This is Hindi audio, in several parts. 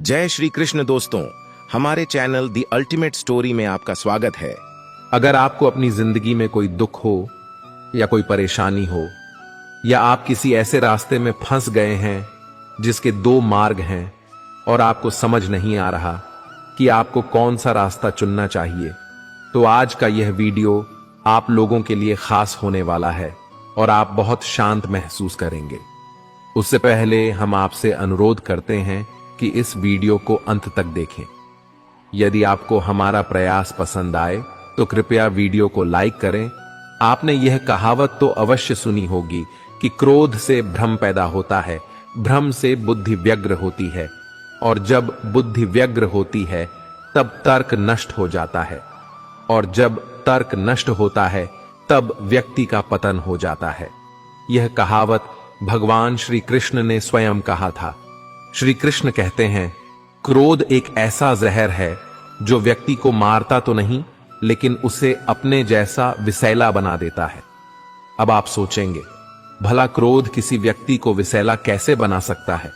जय श्री कृष्ण दोस्तों, हमारे चैनल दी अल्टीमेट स्टोरी में आपका स्वागत है। अगर आपको अपनी जिंदगी में कोई दुख हो या कोई परेशानी हो या आप किसी ऐसे रास्ते में फंस गए हैं जिसके दो मार्ग हैं और आपको समझ नहीं आ रहा कि आपको कौन सा रास्ता चुनना चाहिए, तो आज का यह वीडियो आप लोगों के लिए खास होने वाला है और आप बहुत शांत महसूस करेंगे। उससे पहले हम आपसे अनुरोध करते हैं कि इस वीडियो को अंत तक देखें। यदि आपको हमारा प्रयास पसंद आए तो कृपया वीडियो को लाइक करें। आपने यह कहावत तो अवश्य सुनी होगी कि क्रोध से भ्रम पैदा होता है, भ्रम से बुद्धि व्यग्र होती है, और जब बुद्धि व्यग्र होती है तब तर्क नष्ट हो जाता है, और जब तर्क नष्ट होता है तब व्यक्ति का पतन हो जाता है। यह कहावत भगवान श्री कृष्ण ने स्वयं कहा था। श्री कृष्ण कहते हैं, क्रोध एक ऐसा जहर है जो व्यक्ति को मारता तो नहीं, लेकिन उसे अपने जैसा विषैला बना देता है। अब आप सोचेंगे, भला क्रोध किसी व्यक्ति को विषैला कैसे बना सकता है?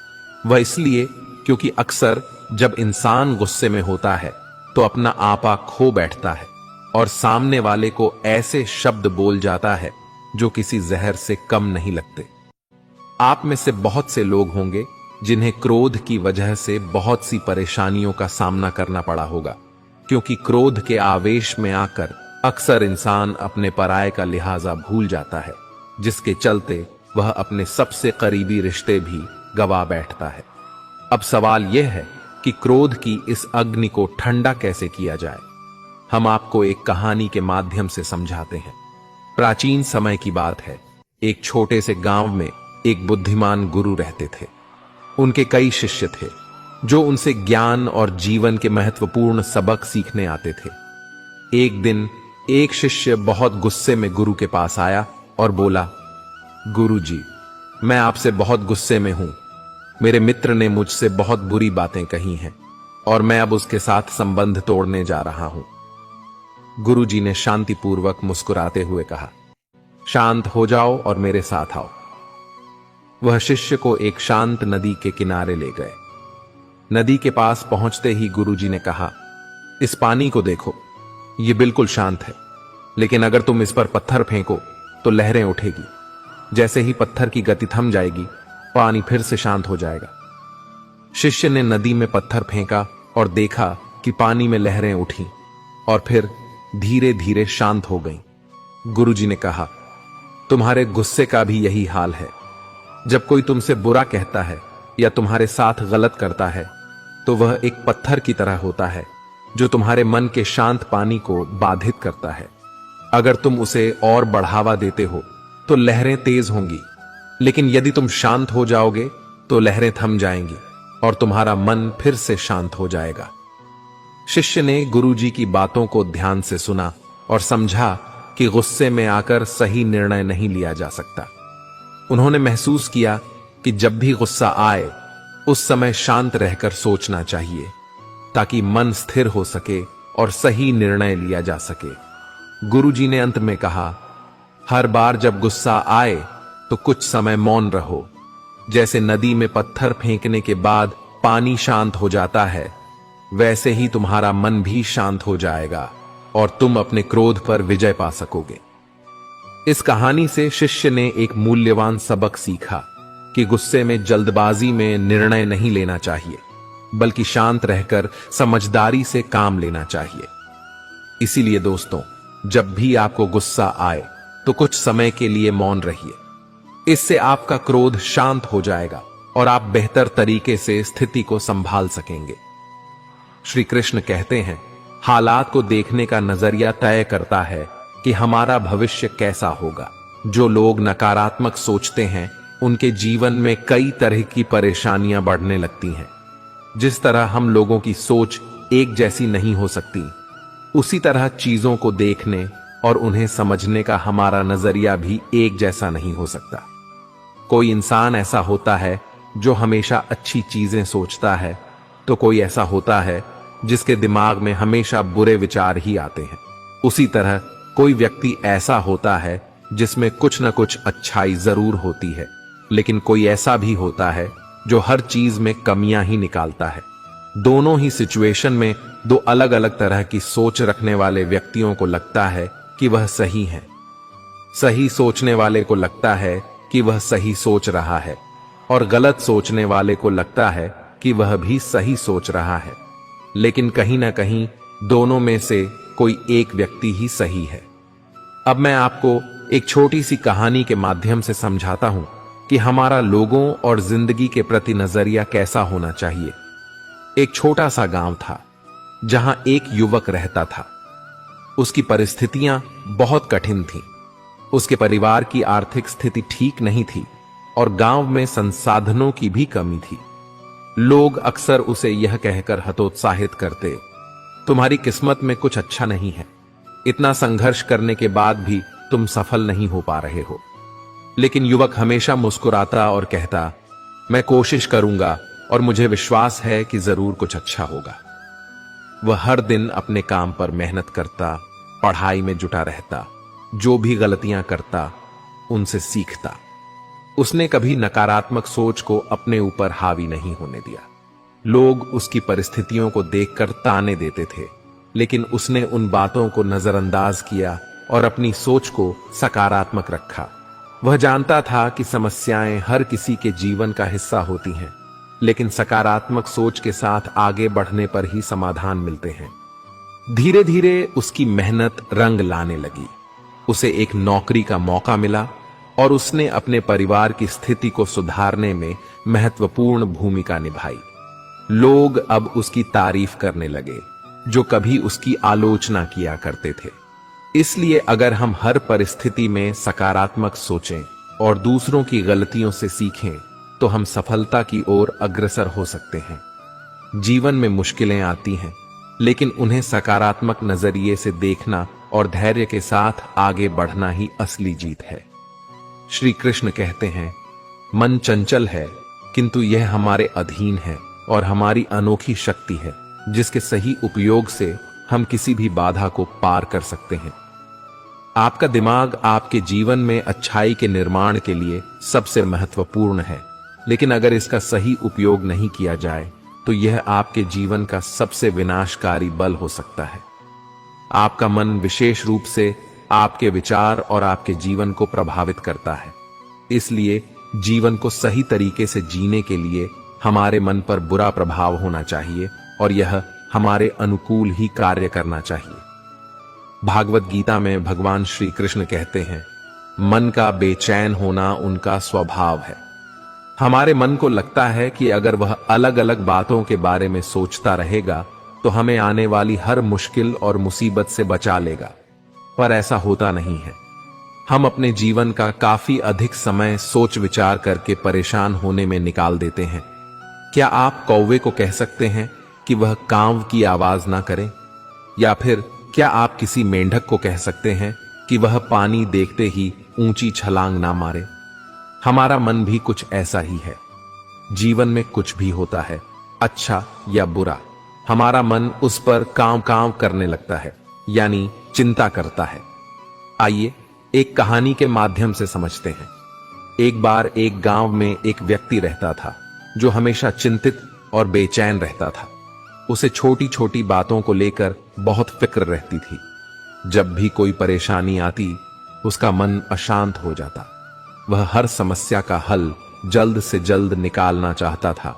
वह इसलिए क्योंकि अक्सर जब इंसान गुस्से में होता है तो अपना आपा खो बैठता है और सामने वाले को ऐसे शब्द बोल जाता है जो किसी जहर से कम नहीं लगते। आप में से बहुत से लोग होंगे जिन्हें क्रोध की वजह से बहुत सी परेशानियों का सामना करना पड़ा होगा, क्योंकि क्रोध के आवेश में आकर अक्सर इंसान अपने पराये का लिहाजा भूल जाता है, जिसके चलते वह अपने सबसे करीबी रिश्ते भी गवा बैठता है। अब सवाल यह है कि क्रोध की इस अग्नि को ठंडा कैसे किया जाए। हम आपको एक कहानी के माध्यम से समझाते हैं। प्राचीन समय की बात है। एक छोटे से गांव में एक बुद्धिमान गुरु रहते थे। उनके कई शिष्य थे जो उनसे ज्ञान और जीवन के महत्वपूर्ण सबक सीखने आते थे। एक दिन एक शिष्य बहुत गुस्से में गुरु के पास आया और बोला, गुरु जी, मैं आपसे बहुत गुस्से में हूं। मेरे मित्र ने मुझसे बहुत बुरी बातें कही हैं और मैं अब उसके साथ संबंध तोड़ने जा रहा हूं। गुरु जी ने शांतिपूर्वक मुस्कुराते हुए कहा, शांत हो जाओ और मेरे साथ आओ। वह शिष्य को एक शांत नदी के किनारे ले गए। नदी के पास पहुंचते ही गुरुजी ने कहा, इस पानी को देखो, यह बिल्कुल शांत है, लेकिन अगर तुम इस पर पत्थर फेंको तो लहरें उठेगी। जैसे ही पत्थर की गति थम जाएगी, पानी फिर से शांत हो जाएगा। शिष्य ने नदी में पत्थर फेंका और देखा कि पानी में लहरें उठी और फिर धीरे धीरे शांत हो गईं। गुरुजी ने कहा, तुम्हारे गुस्से का भी यही हाल है। जब कोई तुमसे बुरा कहता है या तुम्हारे साथ गलत करता है तो वह एक पत्थर की तरह होता है जो तुम्हारे मन के शांत पानी को बाधित करता है। अगर तुम उसे और बढ़ावा देते हो तो लहरें तेज होंगी, लेकिन यदि तुम शांत हो जाओगे तो लहरें थम जाएंगी और तुम्हारा मन फिर से शांत हो जाएगा। शिष्य ने गुरुजी की बातों को ध्यान से सुना और समझा कि गुस्से में आकर सही निर्णय नहीं लिया जा सकता। उन्होंने महसूस किया कि जब भी गुस्सा आए उस समय शांत रहकर सोचना चाहिए, ताकि मन स्थिर हो सके और सही निर्णय लिया जा सके। गुरुजी ने अंत में कहा, हर बार जब गुस्सा आए तो कुछ समय मौन रहो। जैसे नदी में पत्थर फेंकने के बाद पानी शांत हो जाता है, वैसे ही तुम्हारा मन भी शांत हो जाएगा और तुम अपने क्रोध पर विजय पा सकोगे। इस कहानी से शिष्य ने एक मूल्यवान सबक सीखा कि गुस्से में जल्दबाजी में निर्णय नहीं लेना चाहिए, बल्कि शांत रहकर समझदारी से काम लेना चाहिए। इसीलिए दोस्तों, जब भी आपको गुस्सा आए तो कुछ समय के लिए मौन रहिए। इससे आपका क्रोध शांत हो जाएगा और आप बेहतर तरीके से स्थिति को संभाल सकेंगे। श्री कृष्ण कहते हैं, हालात को देखने का नजरिया तय करता है कि हमारा भविष्य कैसा होगा। जो लोग नकारात्मक सोचते हैं उनके जीवन में कई तरह की परेशानियां बढ़ने लगती हैं। जिस तरह हम लोगों की सोच एक जैसी नहीं हो सकती, उसी तरह चीजों को देखने और उन्हें समझने का हमारा नजरिया भी एक जैसा नहीं हो सकता। कोई इंसान ऐसा होता है जो हमेशा अच्छी चीजें सोचता है, तो कोई ऐसा होता है जिसके दिमाग में हमेशा बुरे विचार ही आते हैं। उसी तरह कोई व्यक्ति ऐसा होता है जिसमें कुछ न कुछ अच्छाई जरूर होती है, लेकिन कोई ऐसा भी होता है जो हर चीज में कमियां ही निकालता है। दोनों ही सिचुएशन में दो अलग अलग तरह की सोच रखने वाले व्यक्तियों को लगता है कि वह सही है। सही सोचने वाले को लगता है कि वह सही सोच रहा है और गलत सोचने वाले को लगता है कि वह भी सही सोच रहा है, लेकिन कहीं ना कहीं दोनों में से कोई एक व्यक्ति ही सही है। अब मैं आपको एक छोटी सी कहानी के माध्यम से समझाता हूं कि हमारा लोगों और जिंदगी के प्रति नजरिया कैसा होना चाहिए। एक छोटा सा गांव था जहां एक युवक रहता था। उसकी परिस्थितियां बहुत कठिन थीं। उसके परिवार की आर्थिक स्थिति ठीक नहीं थी और गांव में संसाधनों की भी कमी थी। लोग अक्सर उसे यह कहकर हतोत्साहित करते, तुम्हारी किस्मत में कुछ अच्छा नहीं है, इतना संघर्ष करने के बाद भी तुम सफल नहीं हो पा रहे हो। लेकिन युवक हमेशा मुस्कुराता और कहता, मैं कोशिश करूंगा और मुझे विश्वास है कि जरूर कुछ अच्छा होगा। वह हर दिन अपने काम पर मेहनत करता, पढ़ाई में जुटा रहता, जो भी गलतियां करता उनसे सीखता। उसने कभी नकारात्मक सोच को अपने ऊपर हावी नहीं होने दिया। लोग उसकी परिस्थितियों को देखकर ताने देते थे, लेकिन उसने उन बातों को नजरअंदाज किया और अपनी सोच को सकारात्मक रखा। वह जानता था कि समस्याएं हर किसी के जीवन का हिस्सा होती हैं, लेकिन सकारात्मक सोच के साथ आगे बढ़ने पर ही समाधान मिलते हैं। धीरे धीरे उसकी मेहनत रंग लाने लगी। उसे एक नौकरी का मौका मिला और उसने अपने परिवार की स्थिति को सुधारने में महत्वपूर्ण भूमिका निभाई। लोग अब उसकी तारीफ करने लगे, जो कभी उसकी आलोचना किया करते थे। इसलिए अगर हम हर परिस्थिति में सकारात्मक सोचें और दूसरों की गलतियों से सीखें, तो हम सफलता की ओर अग्रसर हो सकते हैं। जीवन में मुश्किलें आती हैं, लेकिन उन्हें सकारात्मक नजरिए से देखना और धैर्य के साथ आगे बढ़ना ही असली जीत है। श्री कृष्ण कहते हैं, मन चंचल है, किंतु यह हमारे अधीन है और हमारी अनोखी शक्ति है, जिसके सही उपयोग से हम किसी भी बाधा को पार कर सकते हैं। आपका दिमाग आपके जीवन में अच्छाई के निर्माण के लिए सबसे महत्वपूर्ण है, लेकिन अगर इसका सही उपयोग नहीं किया जाए तो यह आपके जीवन का सबसे विनाशकारी बल हो सकता है। आपका मन विशेष रूप से आपके विचार और आपके जीवन को प्रभावित करता है। इसलिए जीवन को सही तरीके से जीने के लिए हमारे मन पर बुरा प्रभाव होना चाहिए और यह हमारे अनुकूल ही कार्य करना चाहिए। भागवत गीता में भगवान श्री कृष्ण कहते हैं, मन का बेचैन होना उनका स्वभाव है। हमारे मन को लगता है कि अगर वह अलग अलग बातों के बारे में सोचता रहेगा तो हमें आने वाली हर मुश्किल और मुसीबत से बचा लेगा, पर ऐसा होता नहीं है। हम अपने जीवन का काफी अधिक समय सोच विचार करके परेशान होने में निकाल देते हैं। क्या आप कौवे को कह सकते हैं कि वह कांव की आवाज ना करे? या फिर क्या आप किसी मेंढक को कह सकते हैं कि वह पानी देखते ही ऊंची छलांग ना मारे? हमारा मन भी कुछ ऐसा ही है। जीवन में कुछ भी होता है, अच्छा या बुरा, हमारा मन उस पर कांव कांव करने लगता है, यानी चिंता करता है। आइए एक कहानी के माध्यम से समझते हैं। एक बार एक गांव में एक व्यक्ति रहता था जो हमेशा चिंतित और बेचैन रहता था। उसे छोटी छोटी बातों को लेकर बहुत फिक्र रहती थी। जब भी कोई परेशानी आती, उसका मन अशांत हो जाता। वह हर समस्या का हल जल्द से जल्द निकालना चाहता था,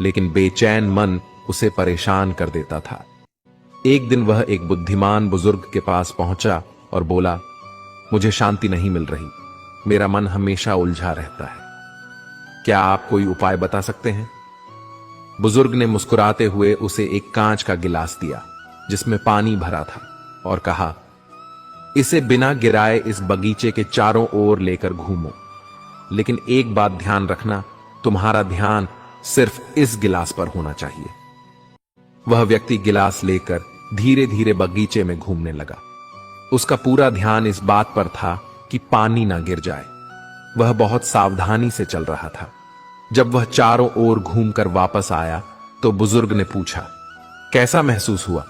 लेकिन बेचैन मन उसे परेशान कर देता था। एक दिन वह एक बुद्धिमान बुजुर्ग के पास पहुंचा और बोला, मुझे शांति नहीं मिल रही, मेरा मन हमेशा उलझा रहता है, क्या आप कोई उपाय बता सकते हैं? बुजुर्ग ने मुस्कुराते हुए उसे एक कांच का गिलास दिया जिसमें पानी भरा था और कहा, इसे बिना गिराए इस बगीचे के चारों ओर लेकर घूमो, लेकिन एक बात ध्यान रखना, तुम्हारा ध्यान सिर्फ इस गिलास पर होना चाहिए। वह व्यक्ति गिलास लेकर धीरे धीरे बगीचे में घूमने लगा। उसका पूरा ध्यान इस बात पर था कि पानी ना गिर जाए। वह बहुत सावधानी से चल रहा था। जब वह चारों ओर घूमकर वापस आया तो बुजुर्ग ने पूछा, कैसा महसूस हुआ?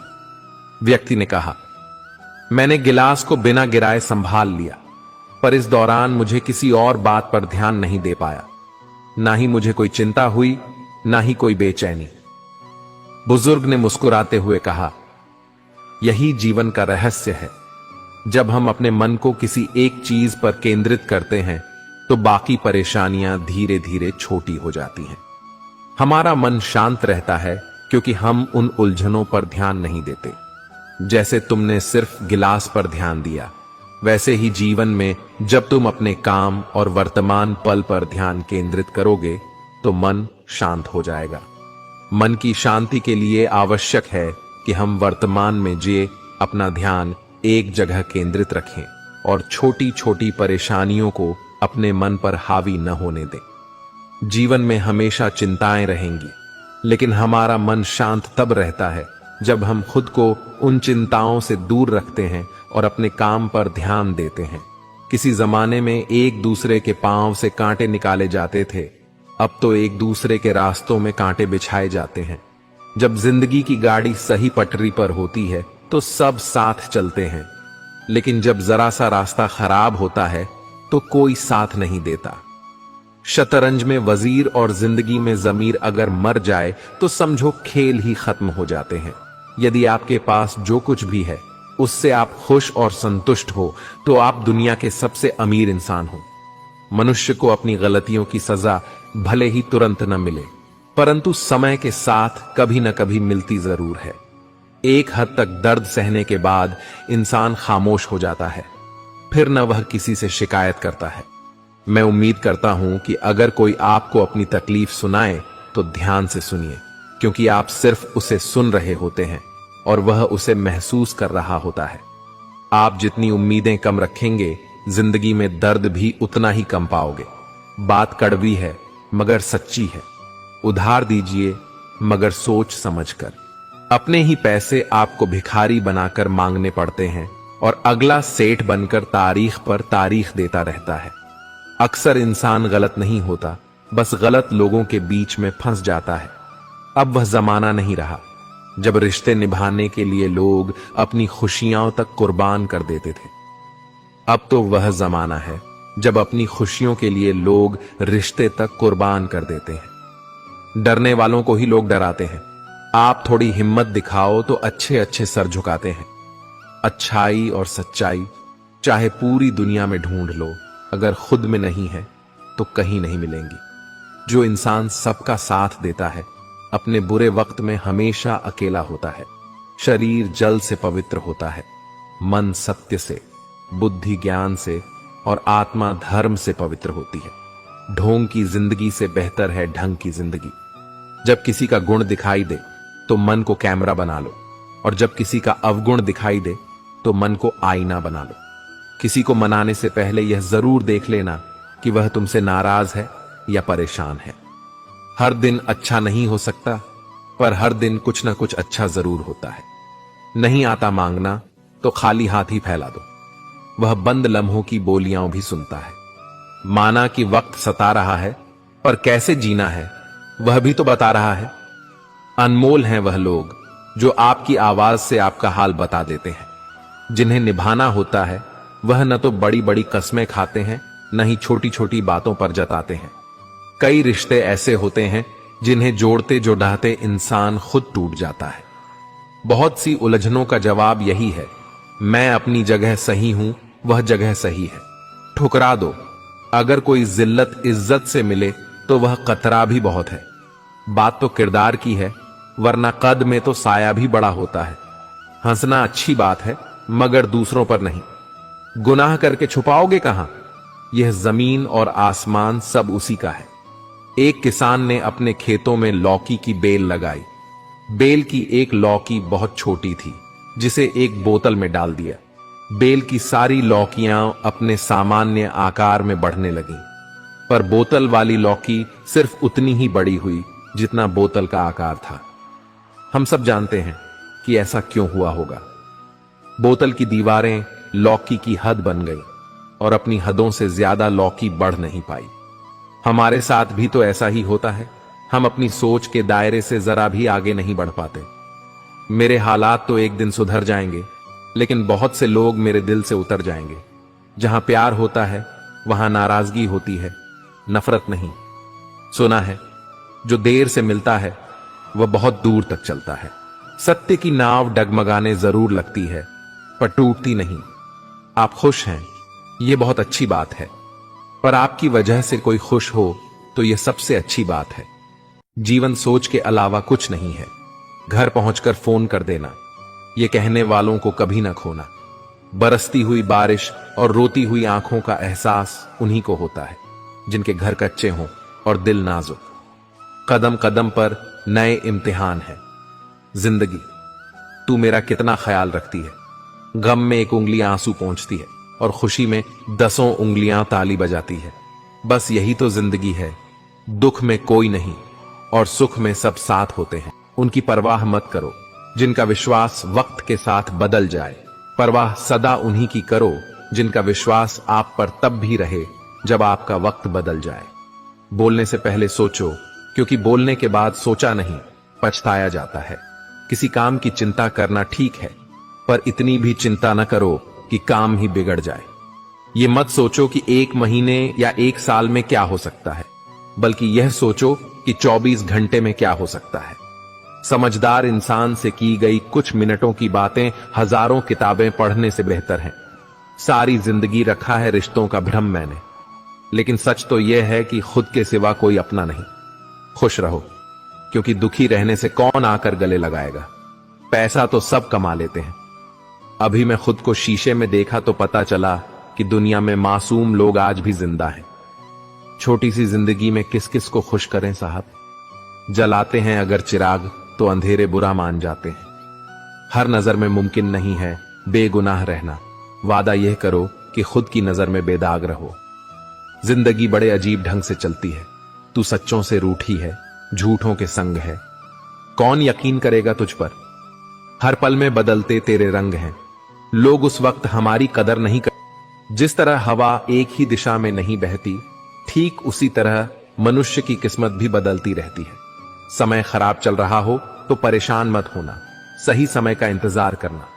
व्यक्ति ने कहा, मैंने गिलास को बिना गिराए संभाल लिया, पर इस दौरान मुझे किसी और बात पर ध्यान नहीं दे पाया। ना ही मुझे कोई चिंता हुई, ना ही कोई बेचैनी। बुजुर्ग ने मुस्कुराते हुए कहा, यही जीवन का रहस्य है। जब हम अपने मन को किसी एक चीज पर केंद्रित करते हैं तो बाकी परेशानियां धीरे धीरे छोटी हो जाती हैं। हमारा मन शांत रहता है क्योंकि हम उन उलझनों पर ध्यान नहीं देते। जैसे तुमने सिर्फ गिलास पर ध्यान दिया, वैसे ही जीवन में जब तुम अपने काम और वर्तमान पल पर ध्यान केंद्रित करोगे तो मन शांत हो जाएगा। मन की शांति के लिए आवश्यक है कि हम वर्तमान में जिए अपना ध्यान एक जगह केंद्रित रखें और छोटी छोटी परेशानियों को अपने मन पर हावी न होने दें। जीवन में हमेशा चिंताएं रहेंगी, लेकिन हमारा मन शांत तब रहता है जब हम खुद को उन चिंताओं से दूर रखते हैं और अपने काम पर ध्यान देते हैं। किसी जमाने में एक दूसरे के पांव से कांटे निकाले जाते थे, अब तो एक दूसरे के रास्तों में कांटे बिछाए जाते हैं। जब जिंदगी की गाड़ी सही पटरी पर होती है तो सब साथ चलते हैं, लेकिन जब जरा सा रास्ता खराब होता है तो कोई साथ नहीं देता। शतरंज में वजीर और जिंदगी में जमीर अगर मर जाए तो समझो खेल ही खत्म हो जाते हैं। यदि आपके पास जो कुछ भी है उससे आप खुश और संतुष्ट हो तो आप दुनिया के सबसे अमीर इंसान हो। मनुष्य को अपनी गलतियों की सजा भले ही तुरंत न मिले, परंतु समय के साथ कभी न कभी मिलती जरूर है। एक हद तक दर्द सहने के बाद इंसान खामोश हो जाता है, फिर न वह किसी से शिकायत करता है। मैं उम्मीद करता हूं कि अगर कोई आपको अपनी तकलीफ सुनाए तो ध्यान से सुनिए, क्योंकि आप सिर्फ उसे सुन रहे होते हैं और वह उसे महसूस कर रहा होता है। आप जितनी उम्मीदें कम रखेंगे, जिंदगी में दर्द भी उतना ही कम पाओगे। बात कड़वी है मगर सच्ची है। उधार दीजिए मगर सोच समझकर। अपने ही पैसे आपको भिखारी बनाकर मांगने पड़ते हैं और अगला सेठ बनकर तारीख पर तारीख देता रहता है। अक्सर इंसान गलत नहीं होता, बस गलत लोगों के बीच में फंस जाता है। अब वह जमाना नहीं रहा जब रिश्ते निभाने के लिए लोग अपनी खुशियों तक कुर्बान कर देते थे। अब तो वह जमाना है जब अपनी खुशियों के लिए लोग रिश्ते तक कुर्बान कर देते हैं। डरने वालों को ही लोग डराते हैं। आप थोड़ी हिम्मत दिखाओ तो अच्छे अच्छे सर झुकाते हैं। अच्छाई और सच्चाई चाहे पूरी दुनिया में ढूंढ लो, अगर खुद में नहीं है तो कहीं नहीं मिलेंगी। जो इंसान सबका साथ देता है अपने बुरे वक्त में हमेशा अकेला होता है। शरीर जल से पवित्र होता है, मन सत्य से, बुद्धि ज्ञान से और आत्मा धर्म से पवित्र होती है। ढोंग की जिंदगी से बेहतर है ढंग की जिंदगी। जब किसी का गुण दिखाई दे तो मन को कैमरा बना लो, और जब किसी का अवगुण दिखाई दे तो मन को आईना बना लो। किसी को मनाने से पहले यह जरूर देख लेना कि वह तुमसे नाराज है या परेशान है। हर दिन अच्छा नहीं हो सकता, पर हर दिन कुछ ना कुछ अच्छा जरूर होता है। नहीं आता मांगना तो खाली हाथ ही फैला दो, वह बंद लम्हों की बोलियां भी सुनता है। माना कि वक्त सता रहा है, पर कैसे जीना है वह भी तो बता रहा है। अनमोल हैं वह लोग जो आपकी आवाज से आपका हाल बता देते हैं। जिन्हें निभाना होता है वह न तो बड़ी बड़ी कस्में खाते हैं, न ही छोटी छोटी बातों पर जताते हैं। कई रिश्ते ऐसे होते हैं जिन्हें जोड़ते जोड़ाते इंसान खुद टूट जाता है। बहुत सी उलझनों का जवाब यही है, मैं अपनी जगह सही हूं, वह जगह सही है। ठुकरा दो। अगर कोई जिल्लत इज्जत से मिले तो वह कतरा भी बहुत है। बात तो किरदार की है, वरना कद में तो साया भी बड़ा होता है। हंसना अच्छी बात है मगर दूसरों पर नहीं। गुनाह करके छुपाओगे कहां? यह जमीन और आसमान सब उसी का है। एक किसान ने अपने खेतों में लौकी की बेल लगाई। बेल की एक लौकी बहुत छोटी थी, जिसे एक बोतल में डाल दिया। बेल की सारी लौकियां अपने सामान्य आकार में बढ़ने लगीं, पर बोतल वाली लौकी सिर्फ उतनी ही बड़ी हुई जितना बोतल का आकार था। हम सब जानते हैं कि ऐसा क्यों हुआ होगा। बोतल की दीवारें लौकी की हद बन गई और अपनी हदों से ज्यादा लौकी बढ़ नहीं पाई। हमारे साथ भी तो ऐसा ही होता है। हम अपनी सोच के दायरे से जरा भी आगे नहीं बढ़ पाते। मेरे हालात तो एक दिन सुधर जाएंगे, लेकिन बहुत से लोग मेरे दिल से उतर जाएंगे। जहां प्यार होता है वहां नाराजगी होती है, नफरत नहीं। सुना है, जो देर से मिलता है वह बहुत दूर तक चलता है। सत्य की नाव डगमगाने जरूर लगती है, पर टूटती नहीं। आप खुश हैं, यह बहुत अच्छी बात है, पर आपकी वजह से कोई खुश हो तो यह सबसे अच्छी बात है। जीवन सोच के अलावा कुछ नहीं है। घर पहुंचकर फोन कर देना, यह कहने वालों को कभी ना खोना। बरसती हुई बारिश और रोती हुई आंखों का एहसास उन्हीं को होता है जिनके घर कच्चे हों और दिल नाजुक। कदम कदम पर नए इम्तिहान है। जिंदगी, तू मेरा कितना ख्याल रखती है। गम में एक उंगली आंसू पहुंचती है और खुशी में 10 उंगलियां ताली बजाती है। बस यही तो जिंदगी है। दुख में कोई नहीं और सुख में सब साथ होते हैं। उनकी परवाह मत करो जिनका विश्वास वक्त के साथ बदल जाए। परवाह सदा उन्हीं की करो जिनका विश्वास आप पर तब भी रहे जब आपका वक्त बदल जाए। बोलने से पहले सोचो, क्योंकि बोलने के बाद सोचा नहीं पछताया जाता है। किसी काम की चिंता करना ठीक है, पर इतनी भी चिंता न करो कि काम ही बिगड़ जाए। ये मत सोचो कि 1 महीने या 1 साल में क्या हो सकता है, बल्कि यह सोचो कि 24 घंटे में क्या हो सकता है। समझदार इंसान से की गई कुछ मिनटों की बातें हजारों किताबें पढ़ने से बेहतर हैं। सारी जिंदगी रखा है रिश्तों का भ्रम मैंने, लेकिन सच तो यह है कि खुद के सिवा कोई अपना नहीं। खुश रहो, क्योंकि दुखी रहने से कौन आकर गले लगाएगा। पैसा तो सब कमा लेते हैं। अभी मैं खुद को शीशे में देखा तो पता चला कि दुनिया में मासूम लोग आज भी जिंदा हैं। छोटी सी जिंदगी में किस किस को खुश करें साहब। जलाते हैं अगर चिराग तो अंधेरे बुरा मान जाते हैं। हर नजर में मुमकिन नहीं है बेगुनाह रहना। वादा यह करो कि खुद की नजर में बेदाग रहो। जिंदगी बड़े अजीब ढंग से चलती है। तू सच्चों से रूठी है, झूठों के संग है। कौन यकीन करेगा तुझ पर। हर पल में बदलते तेरे रंग हैं। लोग उस वक्त हमारी कदर नहीं कर। जिस तरह हवा एक ही दिशा में नहीं बहती, ठीक उसी तरह मनुष्य की किस्मत भी बदलती रहती है। समय खराब चल रहा हो तो परेशान मत होना, सही समय का इंतजार करना।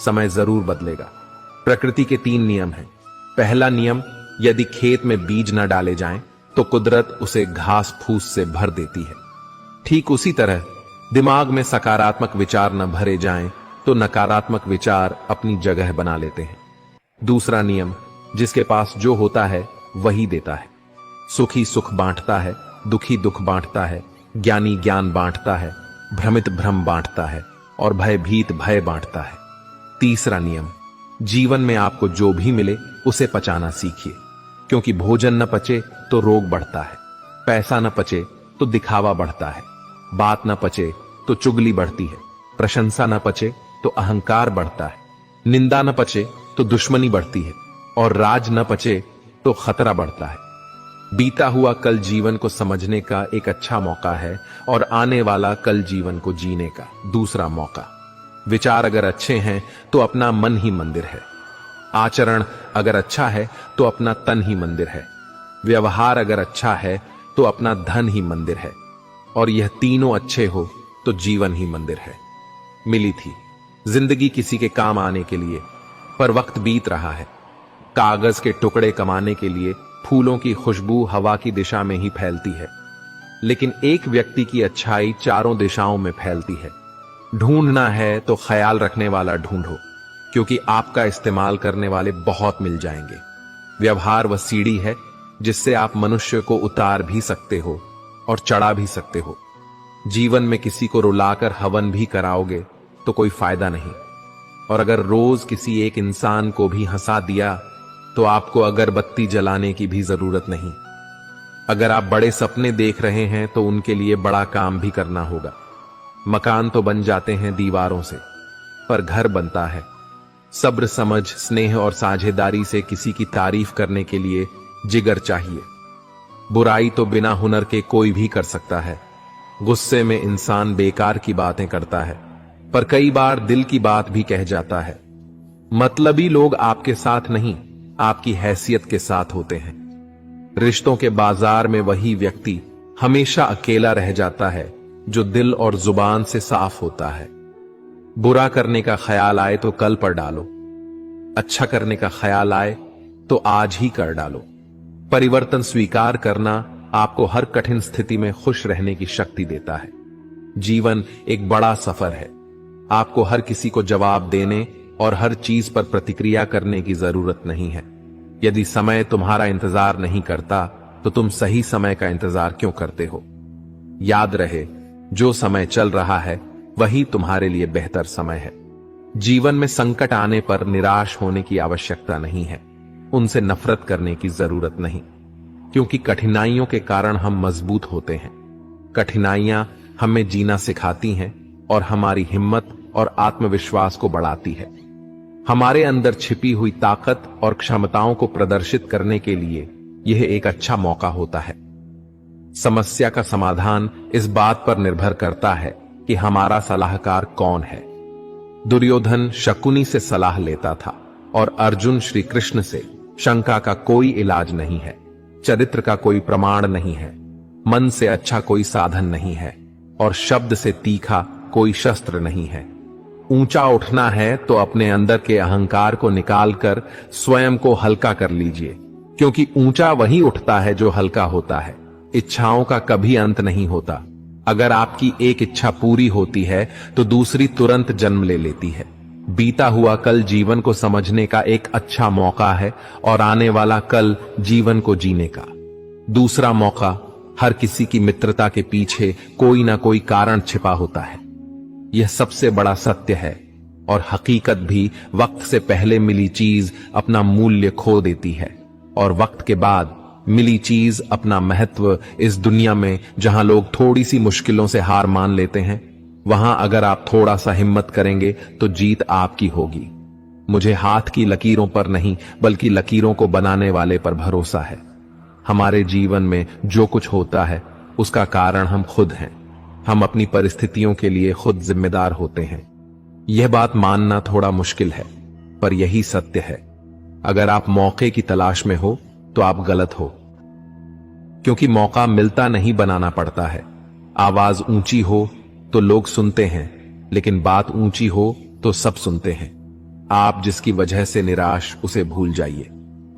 समय जरूर बदलेगा। प्रकृति के 3 नियम हैं। पहला नियम, यदि खेत में बीज न डाले जाएं तो कुदरत उसे घास फूस से भर देती है। ठीक उसी तरह दिमाग में सकारात्मक विचार न भरे जाएं तो नकारात्मक विचार अपनी जगह बना लेते हैं। दूसरा नियम, जिसके पास जो होता है वही देता है। सुखी सुख बांटता है, दुखी दुख बांटता है, ज्ञानी ज्ञान बांटता है, भ्रमित भ्रम बांटता है और भयभीत भय बांटता है। तीसरा नियम, जीवन में आपको जो भी मिले उसे पचाना सीखिए, क्योंकि भोजन न पचे तो रोग बढ़ता है, पैसा न पचे तो दिखावा बढ़ता है, बात न पचे तो चुगली बढ़ती है, प्रशंसा न पचे तो अहंकार बढ़ता है, निंदा न पचे तो दुश्मनी बढ़ती है और राज न पचे तो खतरा बढ़ता है। बीता हुआ कल जीवन को समझने का एक अच्छा मौका है और आने वाला कल जीवन को जीने का दूसरा मौका। विचार अगर अच्छे हैं तो अपना मन ही मंदिर है। आचरण अगर अच्छा है तो अपना तन ही मंदिर है। व्यवहार अगर अच्छा है तो अपना धन ही मंदिर है। और यह तीनों अच्छे हो तो जीवन ही मंदिर है। मिली थी जिंदगी किसी के काम आने के लिए, पर वक्त बीत रहा है। कागज के टुकड़े कमाने के लिए फूलों की खुशबू हवा की दिशा में ही फैलती है, लेकिन एक व्यक्ति की अच्छाई चारों दिशाओं में फैलती है। ढूंढना है तो ख्याल रखने वाला ढूंढो, क्योंकि आपका इस्तेमाल करने वाले बहुत मिल जाएंगे। व्यवहार वह सीढ़ी है जिससे आप मनुष्य को उतार भी सकते हो और चढ़ा भी सकते हो। जीवन में किसी को रुलाकर हवन भी कराओगे तो कोई फायदा नहीं, और अगर रोज किसी एक इंसान को भी हंसा दिया तो आपको अगरबत्ती जलाने की भी जरूरत नहीं। अगर आप बड़े सपने देख रहे हैं तो उनके लिए बड़ा काम भी करना होगा। मकान तो बन जाते हैं दीवारों से, पर घर बनता है सब्र, समझ, स्नेह और साझेदारी से। किसी की तारीफ करने के लिए जिगर चाहिए। बुराई तो बिना हुनर के कोई भी कर सकता है। गुस्से में इंसान बेकार की बातें करता है, पर कई बार दिल की बात भी कह जाता है। मतलबी लोग आपके साथ नहीं, आपकी हैसियत के साथ होते हैं। रिश्तों के बाजार में वही व्यक्ति हमेशा अकेला रह जाता है जो दिल और जुबान से साफ होता है। बुरा करने का ख्याल आए तो कल पर डालो, अच्छा करने का ख्याल आए तो आज ही कर डालो। परिवर्तन स्वीकार करना आपको हर कठिन स्थिति में खुश रहने की शक्ति देता है। जीवन एक बड़ा सफर है। आपको हर किसी को जवाब देने और हर चीज पर प्रतिक्रिया करने की जरूरत नहीं है। यदि समय तुम्हारा इंतजार नहीं करता तो तुम सही समय का इंतजार क्यों करते हो? याद रहे, जो समय चल रहा है वही तुम्हारे लिए बेहतर समय है। जीवन में संकट आने पर निराश होने की आवश्यकता नहीं है, उनसे नफरत करने की जरूरत नहीं, क्योंकि कठिनाइयों के कारण हम मजबूत होते हैं। कठिनाइयां हमें जीना सिखाती हैं और हमारी हिम्मत और आत्मविश्वास को बढ़ाती है। हमारे अंदर छिपी हुई ताकत और क्षमताओं को प्रदर्शित करने के लिए यह एक अच्छा मौका होता है। समस्या का समाधान इस बात पर निर्भर करता है कि हमारा सलाहकार कौन है। दुर्योधन शकुनी से सलाह लेता था और अर्जुन श्री कृष्ण से। शंका का कोई इलाज नहीं है, चरित्र का कोई प्रमाण नहीं है, मन से अच्छा कोई साधन नहीं है और शब्द से तीखा कोई शस्त्र नहीं है। ऊंचा उठना है तो अपने अंदर के अहंकार को निकालकर स्वयं को हल्का कर लीजिए, क्योंकि ऊंचा वही उठता है जो हल्का होता है। इच्छाओं का कभी अंत नहीं होता। अगर आपकी एक इच्छा पूरी होती है तो दूसरी तुरंत जन्म ले लेती है। बीता हुआ कल जीवन को समझने का एक अच्छा मौका है और आने वाला कल जीवन को जीने का। दूसरा मौका, हर किसी की मित्रता के पीछे कोई ना कोई कारण छिपा होता है। यह सबसे बड़ा सत्य है और हकीकत भी वक्त से पहले मिली चीज अपना मूल्य खो देती है और वक्त के बाद मिली चीज अपना महत्व इस दुनिया में जहां लोग थोड़ी सी मुश्किलों से हार मान लेते हैं, वहां अगर आप थोड़ा सा हिम्मत करेंगे तो जीत आपकी होगी। मुझे हाथ की लकीरों पर नहीं बल्कि लकीरों को बनाने वाले पर भरोसा है। हमारे जीवन में जो कुछ होता है उसका कारण हम खुद हैं। हम अपनी परिस्थितियों के लिए खुद जिम्मेदार होते हैं। यह बात मानना थोड़ा मुश्किल है, पर यही सत्य है। अगर आप मौके की तलाश में हो तो आप गलत हो, क्योंकि मौका मिलता नहीं, बनाना पड़ता है। आवाज ऊंची हो तो लोग सुनते हैं, लेकिन बात ऊंची हो तो सब सुनते हैं। आप जिसकी वजह से निराश, उसे भूल जाइए।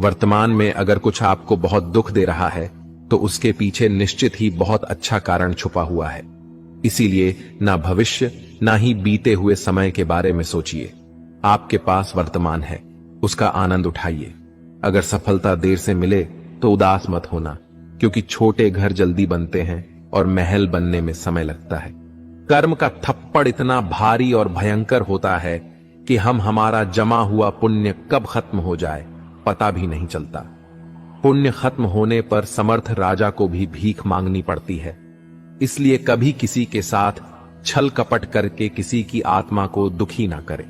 वर्तमान में अगर कुछ आपको बहुत दुख दे रहा है तो उसके पीछे निश्चित ही बहुत अच्छा कारण छुपा हुआ है। इसीलिए ना भविष्य ना ही बीते हुए समय के बारे में सोचिए। आपके पास वर्तमान है, उसका आनंद उठाइए। अगर सफलता देर से मिले तो उदास मत होना, क्योंकि छोटे घर जल्दी बनते हैं और महल बनने में समय लगता है। कर्म का थप्पड़ इतना भारी और भयंकर होता है कि हमारा जमा हुआ पुण्य कब खत्म हो जाए पता भी नहीं चलता। पुण्य खत्म होने पर समर्थ राजा को भी भीख मांगनी पड़ती है। इसलिए कभी किसी के साथ छल कपट करके किसी की आत्मा को दुखी ना करें।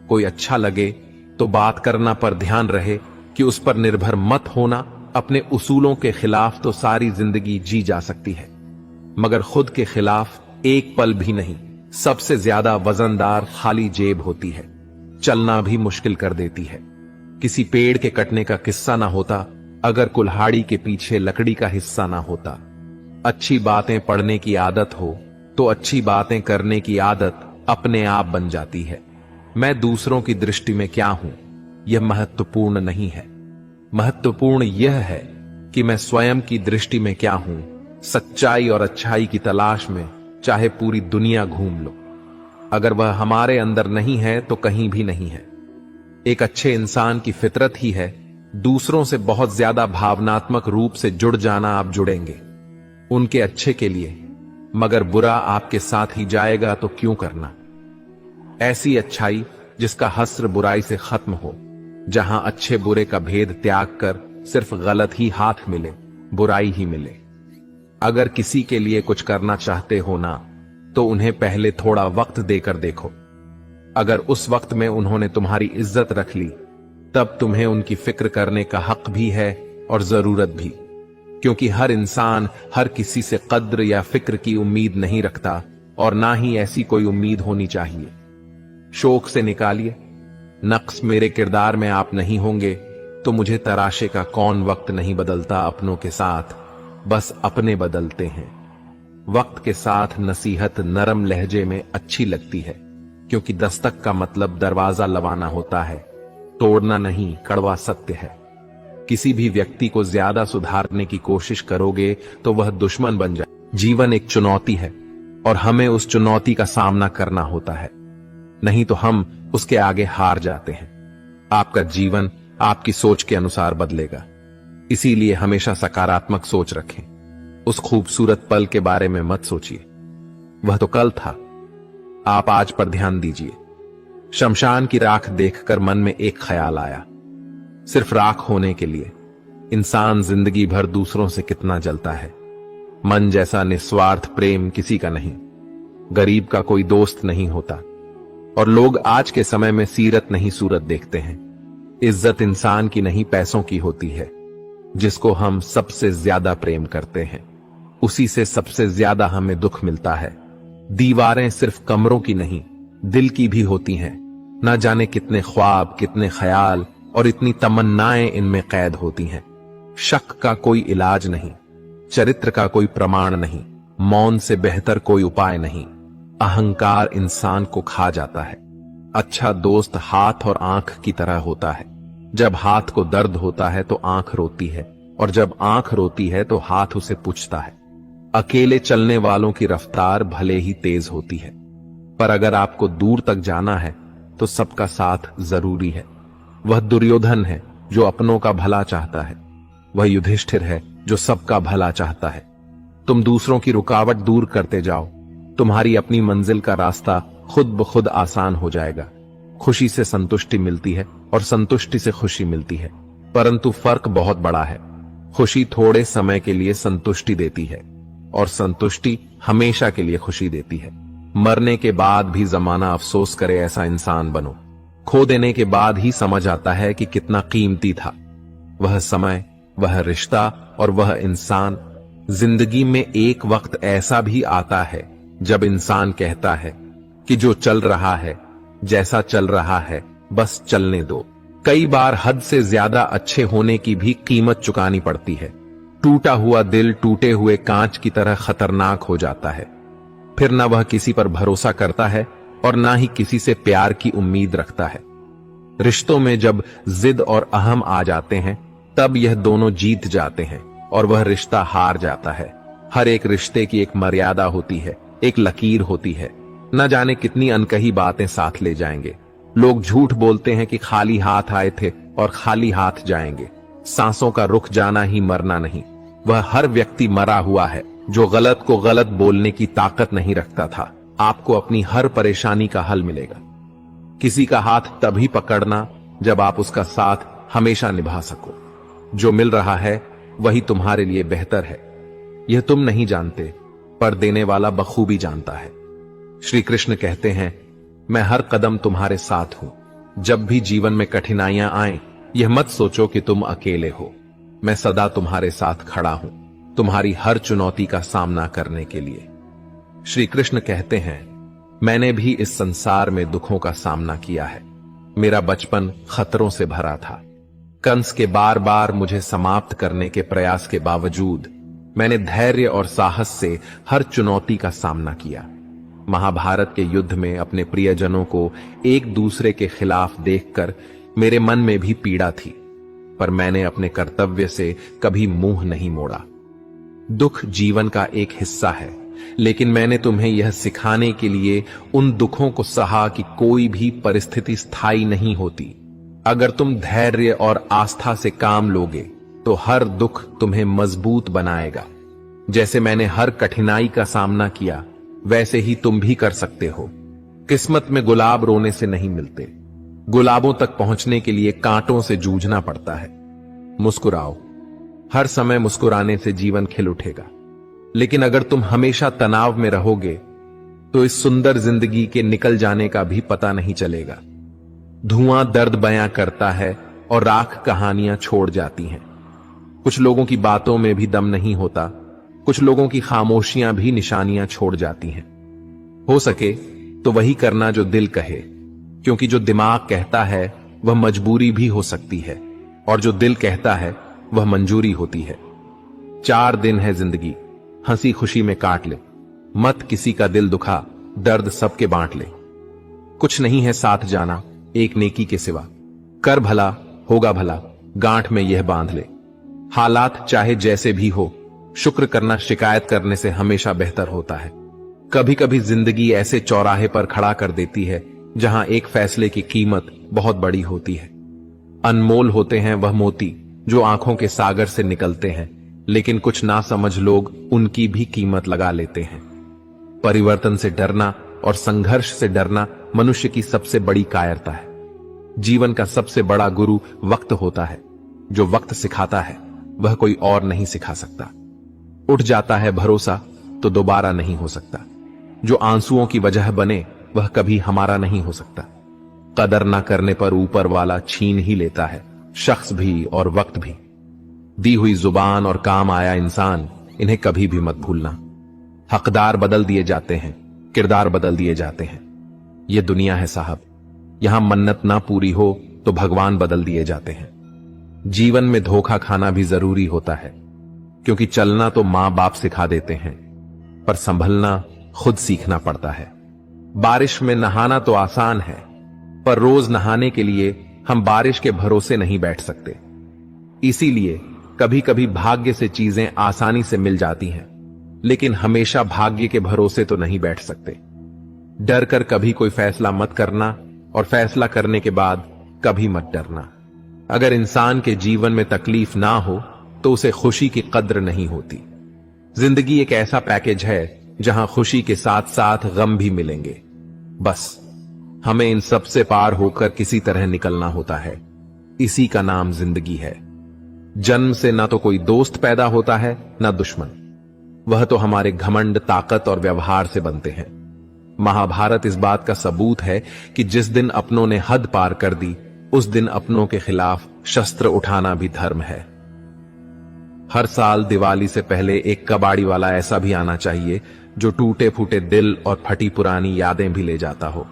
कोई अच्छा लगे तो बात करना, पर ध्यान रहे कि उस पर निर्भर मत होना। अपने उसूलों के खिलाफ तो सारी जिंदगी जी जा सकती है, मगर खुद के खिलाफ एक पल भी नहीं। सबसे ज्यादा वजनदार खाली जेब होती है, चलना भी मुश्किल कर देती है। किसी पेड़ के कटने का किस्सा ना होता अगर कुल्हाड़ी के पीछे लकड़ी का हिस्सा ना होता। अच्छी बातें पढ़ने की आदत हो तो अच्छी बातें करने की आदत अपने आप बन जाती है। मैं दूसरों की दृष्टि में क्या हूं, यह महत्वपूर्ण नहीं है। महत्वपूर्ण यह है कि मैं स्वयं की दृष्टि में क्या हूं। सच्चाई और अच्छाई की तलाश में चाहे पूरी दुनिया घूम लो, अगर वह हमारे अंदर नहीं है तो कहीं भी नहीं है। एक अच्छे इंसान की फितरत ही है दूसरों से बहुत ज्यादा भावनात्मक रूप से जुड़ जाना। आप जुड़ेंगे उनके अच्छे के लिए, मगर बुरा आपके साथ ही जाएगा तो क्यों करना। ऐसी अच्छाई जिसका हस्र बुराई से खत्म हो, जहां अच्छे बुरे का भेद त्याग कर सिर्फ गलत ही हाथ मिले, बुराई ही मिले। अगर किसी के लिए कुछ करना चाहते हो ना, तो उन्हें पहले थोड़ा वक्त देकर देखो। अगर उस वक्त में उन्होंने तुम्हारी इज्जत रख ली, तब तुम्हें उनकी फिक्र करने का हक भी है और जरूरत भी, क्योंकि हर इंसान हर किसी से कद्र या फिक्र की उम्मीद नहीं रखता और ना ही ऐसी कोई उम्मीद होनी चाहिए। शौक से निकालिए, नक्स मेरे किरदार में आप नहीं होंगे तो मुझे तराशे का कौन वक्त नहीं बदलता। अपनों के साथ बस अपने बदलते हैं। वक्त के साथ नसीहत नरम लहजे में अच्छी लगती है, क्योंकि दस्तक का मतलब दरवाजा लगाना होता है, तोड़ना नहीं। कड़वा सत्य है, किसी भी व्यक्ति को ज्यादा सुधारने की कोशिश करोगे तो वह दुश्मन बन जाए। जीवन एक चुनौती है, और हमें उस चुनौती का सामना करना होता है, नहीं तो हम उसके आगे हार जाते हैं। आपका जीवन आपकी सोच के अनुसार बदलेगा, इसीलिए हमेशा सकारात्मक सोच रखें। उस खूबसूरत पल के बारे में मत सोचिए, वह तो कल था। आप आज पर ध्यान दीजिए। शमशान की राख देखकर मन में एक ख्याल आया, सिर्फ राख होने के लिए इंसान जिंदगी भर दूसरों से कितना जलता है। मन जैसा निस्वार्थ प्रेम किसी का नहीं, गरीब का कोई दोस्त नहीं होता। और लोग आज के समय में सीरत नहीं सूरत देखते हैं। इज्जत इंसान की नहीं पैसों की होती है। जिसको हम सबसे ज्यादा प्रेम करते हैं उसी से सबसे ज्यादा हमें दुख मिलता है। दीवारें सिर्फ कमरों की नहीं, दिल की भी होती हैं। ना जाने कितने ख्वाब, कितने ख्याल और इतनी तमन्नाएं इनमें कैद होती हैं। शक का कोई इलाज नहीं, चरित्र का कोई प्रमाण नहीं, मौन से बेहतर कोई उपाय नहीं। अहंकार इंसान को खा जाता है। अच्छा दोस्त हाथ और आंख की तरह होता है। जब हाथ को दर्द होता है तो आंख रोती है, और जब आंख रोती है तो हाथ उसे पूछता है। अकेले चलने वालों की रफ्तार भले ही तेज होती है, पर अगर आपको दूर तक जाना है तो सबका साथ जरूरी है। वह दुर्योधन है जो अपनों का भला चाहता है, वह युधिष्ठिर है जो सबका भला चाहता है। तुम दूसरों की रुकावट दूर करते जाओ, तुम्हारी अपनी मंजिल का रास्ता खुद ब खुद आसान हो जाएगा। खुशी से संतुष्टि मिलती है और संतुष्टि से खुशी मिलती है, परंतु फर्क बहुत बड़ा है। खुशी थोड़े समय के लिए संतुष्टि देती है और संतुष्टि हमेशा के लिए खुशी देती है। मरने के बाद भी जमाना अफसोस करे ऐसा इंसान बनो। खो देने के बाद ही समझ आता है कि कितना कीमती था वह समय, वह रिश्ता और वह इंसान। जिंदगी में एक वक्त ऐसा भी आता है जब इंसान कहता है कि जो चल रहा है, जैसा चल रहा है, बस चलने दो। कई बार हद से ज्यादा अच्छे होने की भी कीमत चुकानी पड़ती है। टूटा हुआ दिल टूटे हुए कांच की तरह खतरनाक हो जाता है। फिर न वह किसी पर भरोसा करता है और ना ही किसी से प्यार की उम्मीद रखता है। रिश्तों में जब जिद और अहम आ जाते हैं तब यह दोनों जीत जाते हैं और वह रिश्ता हार जाता है। हर एक रिश्ते की एक मर्यादा होती है, एक लकीर होती है। न जाने कितनी अनकही बातें साथ ले जाएंगे। लोग झूठ बोलते हैं कि खाली हाथ आए थे और खाली हाथ जाएंगे। सांसों का रुक जाना ही मरना नहीं। वह हर व्यक्ति मरा हुआ है जो गलत को गलत बोलने की ताकत नहीं रखता था। आपको अपनी हर परेशानी का हल मिलेगा। किसी का हाथ तभी पकड़ना जब आप उसका साथ हमेशा निभा सको। जो मिल रहा है वही तुम्हारे लिए बेहतर है। यह तुम नहीं जानते, पर देने वाला बखूबी जानता है। श्री कृष्ण कहते हैं, मैं हर कदम तुम्हारे साथ हूं। जब भी जीवन में कठिनाइयां आए यह मत सोचो कि तुम अकेले हो। मैं सदा तुम्हारे साथ खड़ा हूं, तुम्हारी हर चुनौती का सामना करने के लिए। श्री कृष्ण कहते हैं, मैंने भी इस संसार में दुखों का सामना किया है। मेरा बचपन खतरों से भरा था। कंस के बार बार मुझे समाप्त करने के प्रयास के बावजूद मैंने धैर्य और साहस से हर चुनौती का सामना किया। महाभारत के युद्ध में अपने प्रियजनों को एक दूसरे के खिलाफ देखकर मेरे मन में भी पीड़ा थी, पर मैंने अपने कर्तव्य से कभी मुंह नहीं मोड़ा। दुख जीवन का एक हिस्सा है, लेकिन मैंने तुम्हें यह सिखाने के लिए उन दुखों को सहा कि कोई भी परिस्थिति स्थायी नहीं होती। अगर तुम धैर्य और आस्था से काम लोगे तो हर दुख तुम्हें मजबूत बनाएगा। जैसे मैंने हर कठिनाई का सामना किया वैसे ही तुम भी कर सकते हो। किस्मत में गुलाब रोने से नहीं मिलते, गुलाबों तक पहुंचने के लिए कांटों से जूझना पड़ता है। मुस्कुराओ, हर समय मुस्कुराने से जीवन खिल उठेगा। लेकिन अगर तुम हमेशा तनाव में रहोगे तो इस सुंदर जिंदगी के निकल जाने का भी पता नहीं चलेगा। धुआं दर्द बयां करता है और राख कहानियां छोड़ जाती हैं। कुछ लोगों की बातों में भी दम नहीं होता, कुछ लोगों की खामोशियां भी निशानियां छोड़ जाती हैं। हो सके तो वही करना जो दिल कहे, क्योंकि जो दिमाग कहता है वह मजबूरी भी हो सकती है और जो दिल कहता है वह मंजूरी होती है। 4 दिन है जिंदगी, हंसी खुशी में काट ले। मत किसी का दिल दुखा, दर्द सबके बांट ले। कुछ नहीं है साथ जाना एक नेकी के सिवा। कर भला होगा भला, गांठ में यह बांध ले। हालात चाहे जैसे भी हो, शुक्र करना शिकायत करने से हमेशा बेहतर होता है। कभी कभी जिंदगी ऐसे चौराहे पर खड़ा कर देती है जहां एक फैसले की कीमत बहुत बड़ी होती है। अनमोल होते हैं वह मोती जो आंखों के सागर से निकलते हैं, लेकिन कुछ नासमझ लोग उनकी भी कीमत लगा लेते हैं। परिवर्तन से डरना और संघर्ष से डरना मनुष्य की सबसे बड़ी कायरता है। जीवन का सबसे बड़ा गुरु वक्त होता है। जो वक्त सिखाता है वह कोई और नहीं सिखा सकता। उठ जाता है भरोसा तो दोबारा नहीं हो सकता। जो आंसुओं की वजह बने वह कभी हमारा नहीं हो सकता। कदर ना करने पर ऊपर वाला छीन ही लेता है, शख्स भी और वक्त भी। दी हुई जुबान और काम आया इंसान, इन्हें कभी भी मत भूलना। हकदार बदल दिए जाते हैं, किरदार बदल दिए जाते हैं। यह दुनिया है साहब, यहां मन्नत ना पूरी हो तो भगवान बदल दिए जाते हैं। जीवन में धोखा खाना भी जरूरी होता है, क्योंकि चलना तो मां बाप सिखा देते हैं, पर संभलना खुद सीखना पड़ता है। बारिश में नहाना तो आसान है, पर रोज नहाने के लिए हम बारिश के भरोसे नहीं बैठ सकते। इसीलिए कभी कभी भाग्य से चीजें आसानी से मिल जाती हैं, लेकिन हमेशा भाग्य के भरोसे तो नहीं बैठ सकते। डर कर कभी कोई फैसला मत करना, और फैसला करने के बाद कभी मत डरना। अगर इंसान के जीवन में तकलीफ ना हो तो उसे खुशी की कद्र नहीं होती। जिंदगी एक ऐसा पैकेज है जहां खुशी के साथ साथ गम भी मिलेंगे। बस हमें इन सब से पार होकर किसी तरह निकलना होता है। इसी का नाम जिंदगी है। जन्म से ना तो कोई दोस्त पैदा होता है ना दुश्मन। वह तो हमारे घमंड, ताकत और व्यवहार से बनते हैं। महाभारत इस बात का सबूत है कि जिस दिन अपनों ने हद पार कर दी, उस दिन अपनों के खिलाफ शस्त्र उठाना भी धर्म है। हर साल दिवाली से पहले एक कबाड़ी वाला ऐसा भी आना चाहिए जो टूटे फूटे दिल और फटी पुरानी यादें भी ले जाता हो।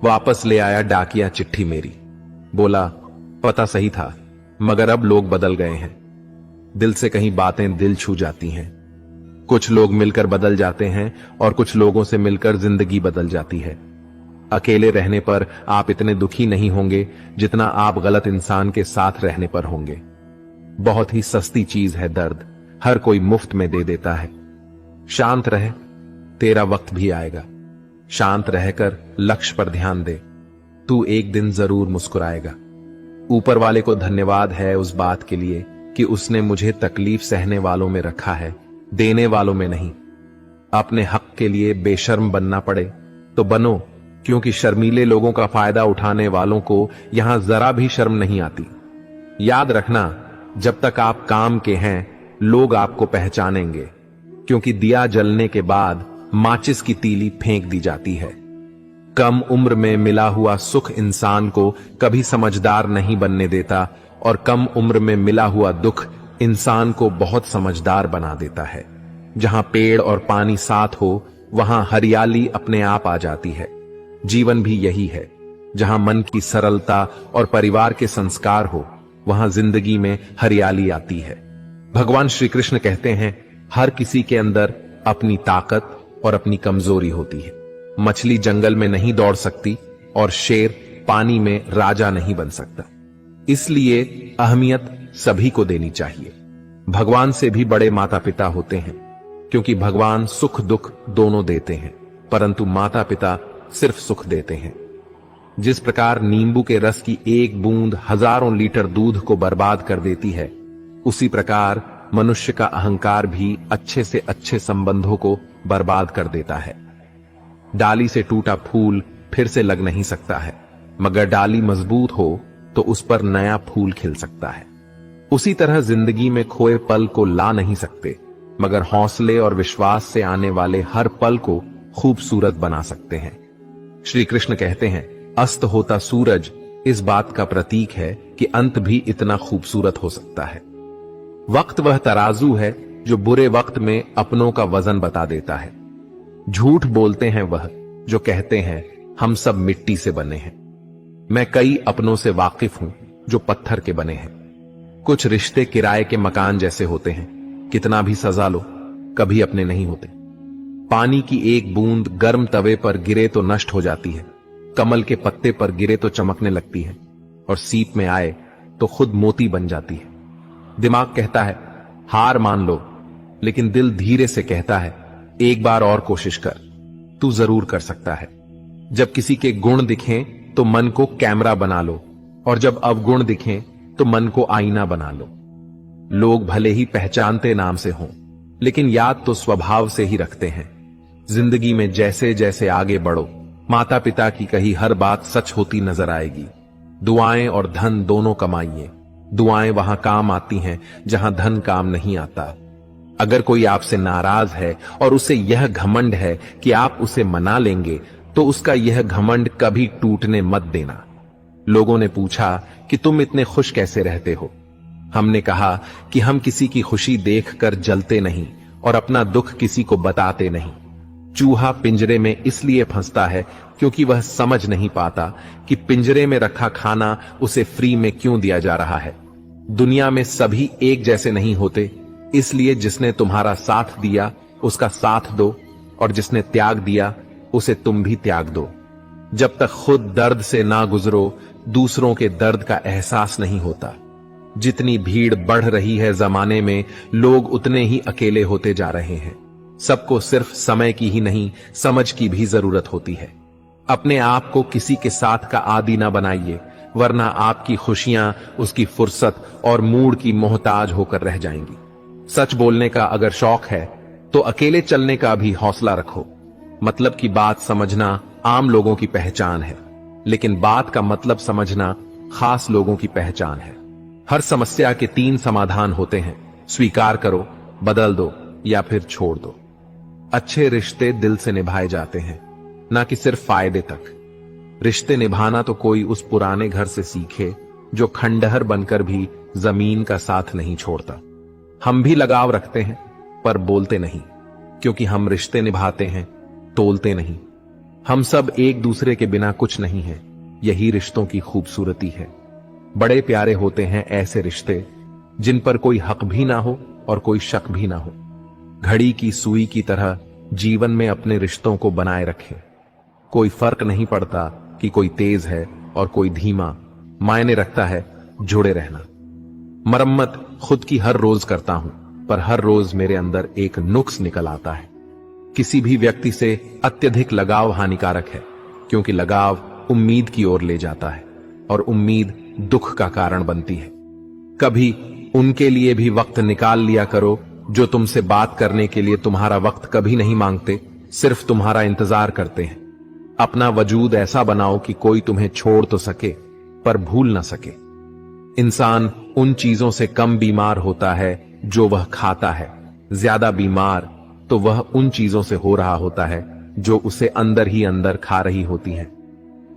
वापस ले आया डाकिया चिट्ठी मेरी, बोला पता सही था मगर अब लोग बदल गए हैं। दिल से कहीं बातें दिल छू जाती हैं। कुछ लोग मिलकर बदल जाते हैं और कुछ लोगों से मिलकर जिंदगी बदल जाती है। अकेले रहने पर आप इतने दुखी नहीं होंगे जितना आप गलत इंसान के साथ रहने पर होंगे। बहुत ही सस्ती चीज है दर्द, हर कोई मुफ्त में दे देता है। शांत रहे, तेरा वक्त भी आएगा। शांत रहकर लक्ष्य पर ध्यान दे, तू एक दिन जरूर मुस्कुराएगा। ऊपर वाले को धन्यवाद है उस बात के लिए कि उसने मुझे तकलीफ सहने वालों में रखा है, देने वालों में नहीं। अपने हक के लिए बेशर्म बनना पड़े तो बनो, क्योंकि शर्मीले लोगों का फायदा उठाने वालों को यहां जरा भी शर्म नहीं आती। याद रखना, जब तक आप काम के हैं लोग आपको पहचानेंगे, क्योंकि दिया जलने के बाद माचिस की तीली फेंक दी जाती है। कम उम्र में मिला हुआ सुख इंसान को कभी समझदार नहीं बनने देता, और कम उम्र में मिला हुआ दुख इंसान को बहुत समझदार बना देता है। जहां पेड़ और पानी साथ हो वहां हरियाली अपने आप आ जाती है। जीवन भी यही है, जहां मन की सरलता और परिवार के संस्कार हो वहां जिंदगी में हरियाली आती है। भगवान श्री कृष्ण कहते हैं, हर किसी के अंदर अपनी ताकत और अपनी कमजोरी होती है। मछली जंगल में नहीं दौड़ सकती और शेर पानी में राजा नहीं बन सकता। इसलिए अहमियत सभी को देनी चाहिए। भगवान से भी बड़े माता पिता होते हैं, क्योंकि भगवान सुख दुख दोनों देते हैं, परंतु माता पिता सिर्फ सुख देते हैं। जिस प्रकार नींबू के रस की एक बूंद हजारों लीटर दूध को बर्बाद कर देती है, उसी प्रकार मनुष्य का अहंकार भी अच्छे से अच्छे संबंधों को बर्बाद कर देता है। डाली से टूटा फूल फिर से लग नहीं सकता है, मगर डाली मजबूत हो तो उस पर नया फूल खिल सकता है। उसी तरह जिंदगी में खोए पल को ला नहीं सकते, मगर हौसले और विश्वास से आने वाले हर पल को खूबसूरत बना सकते हैं। श्री कृष्ण कहते हैं, अस्त होता सूरज इस बात का प्रतीक है कि अंत भी इतना खूबसूरत हो सकता है। वक्त वह तराजू है जो बुरे वक्त में अपनों का वजन बता देता है। झूठ बोलते हैं वह जो कहते हैं हम सब मिट्टी से बने हैं। मैं कई अपनों से वाकिफ हूं जो पत्थर के बने हैं। कुछ रिश्ते किराए के मकान जैसे होते हैं, कितना भी सजा लो कभी अपने नहीं होते। पानी की एक बूंद गर्म तवे पर गिरे तो नष्ट हो जाती है, कमल के पत्ते पर गिरे तो चमकने लगती है, और सीप में आए तो खुद मोती बन जाती है। दिमाग कहता है हार मान लो, लेकिन दिल धीरे से कहता है एक बार और कोशिश कर, तू जरूर कर सकता है। जब किसी के गुण दिखें तो मन को कैमरा बना लो, और जब अवगुण दिखें तो मन को आईना बना लो। लोग भले ही पहचानते नाम से हों, लेकिन याद तो स्वभाव से ही रखते हैं। जिंदगी में जैसे जैसे आगे बढ़ो, माता पिता की कही हर बात सच होती नजर आएगी। दुआएं और धन दोनों कमाइए। दुआएं वहां काम आती हैं जहां धन काम नहीं आता। अगर कोई आपसे नाराज है और उसे यह घमंड है कि आप उसे मना लेंगे, तो उसका यह घमंड कभी टूटने मत देना। लोगों ने पूछा कि तुम इतने खुश कैसे रहते हो। हमने कहा कि हम किसी की खुशी देखकर जलते नहीं और अपना दुख किसी को बताते नहीं। चूहा पिंजरे में इसलिए फंसता है क्योंकि वह समझ नहीं पाता कि पिंजरे में रखा खाना उसे फ्री में क्यों दिया जा रहा है। दुनिया में सभी एक जैसे नहीं होते, इसलिए जिसने तुम्हारा साथ दिया उसका साथ दो, और जिसने त्याग दिया उसे तुम भी त्याग दो। जब तक खुद दर्द से ना गुजरो, दूसरों के दर्द का एहसास नहीं होता। जितनी भीड़ बढ़ रही है जमाने में, लोग उतने ही अकेले होते जा रहे हैं। सबको सिर्फ समय की ही नहीं, समझ की भी जरूरत होती है। अपने आप को किसी के साथ का आदी ना बनाइए, वरना आपकी खुशियां उसकी फुर्सत और मूड की मोहताज होकर रह जाएंगी। सच बोलने का अगर शौक है तो अकेले चलने का भी हौसला रखो। मतलब की बात समझना आम लोगों की पहचान है, लेकिन बात का मतलब समझना खास लोगों की पहचान है। हर समस्या के 3 समाधान होते हैं, स्वीकार करो, बदल दो या फिर छोड़ दो। अच्छे रिश्ते दिल से निभाए जाते हैं, ना कि सिर्फ फायदे तक। रिश्ते निभाना तो कोई उस पुराने घर से सीखे जो खंडहर बनकर भी जमीन का साथ नहीं छोड़ता। हम भी लगाव रखते हैं पर बोलते नहीं, क्योंकि हम रिश्ते निभाते हैं, तोलते नहीं। हम सब एक दूसरे के बिना कुछ नहीं है, यही रिश्तों की खूबसूरती है। बड़े प्यारे होते हैं ऐसे रिश्ते जिन पर कोई हक भी ना हो और कोई शक भी ना हो। घड़ी की सुई की तरह जीवन में अपने रिश्तों को बनाए रखें। कोई फर्क नहीं पड़ता कि कोई तेज है और कोई धीमा, मायने रखता है जुड़े रहना। मरम्मत खुद की हर रोज करता हूं, पर हर रोज मेरे अंदर एक नुक्स निकल आता है। किसी भी व्यक्ति से अत्यधिक लगाव हानिकारक है, क्योंकि लगाव उम्मीद की ओर ले जाता है और उम्मीद दुख का कारण बनती है। कभी उनके लिए भी वक्त निकाल लिया करो जो तुमसे बात करने के लिए तुम्हारा वक्त कभी नहीं मांगते, सिर्फ तुम्हारा इंतजार करते हैं। अपना वजूद ऐसा बनाओ कि कोई तुम्हें छोड़ तो सके पर भूल ना सके। इंसान उन चीजों से कम बीमार होता है जो वह खाता है, ज्यादा बीमार तो वह उन चीजों से हो रहा होता है जो उसे अंदर ही अंदर खा रही होती हैं।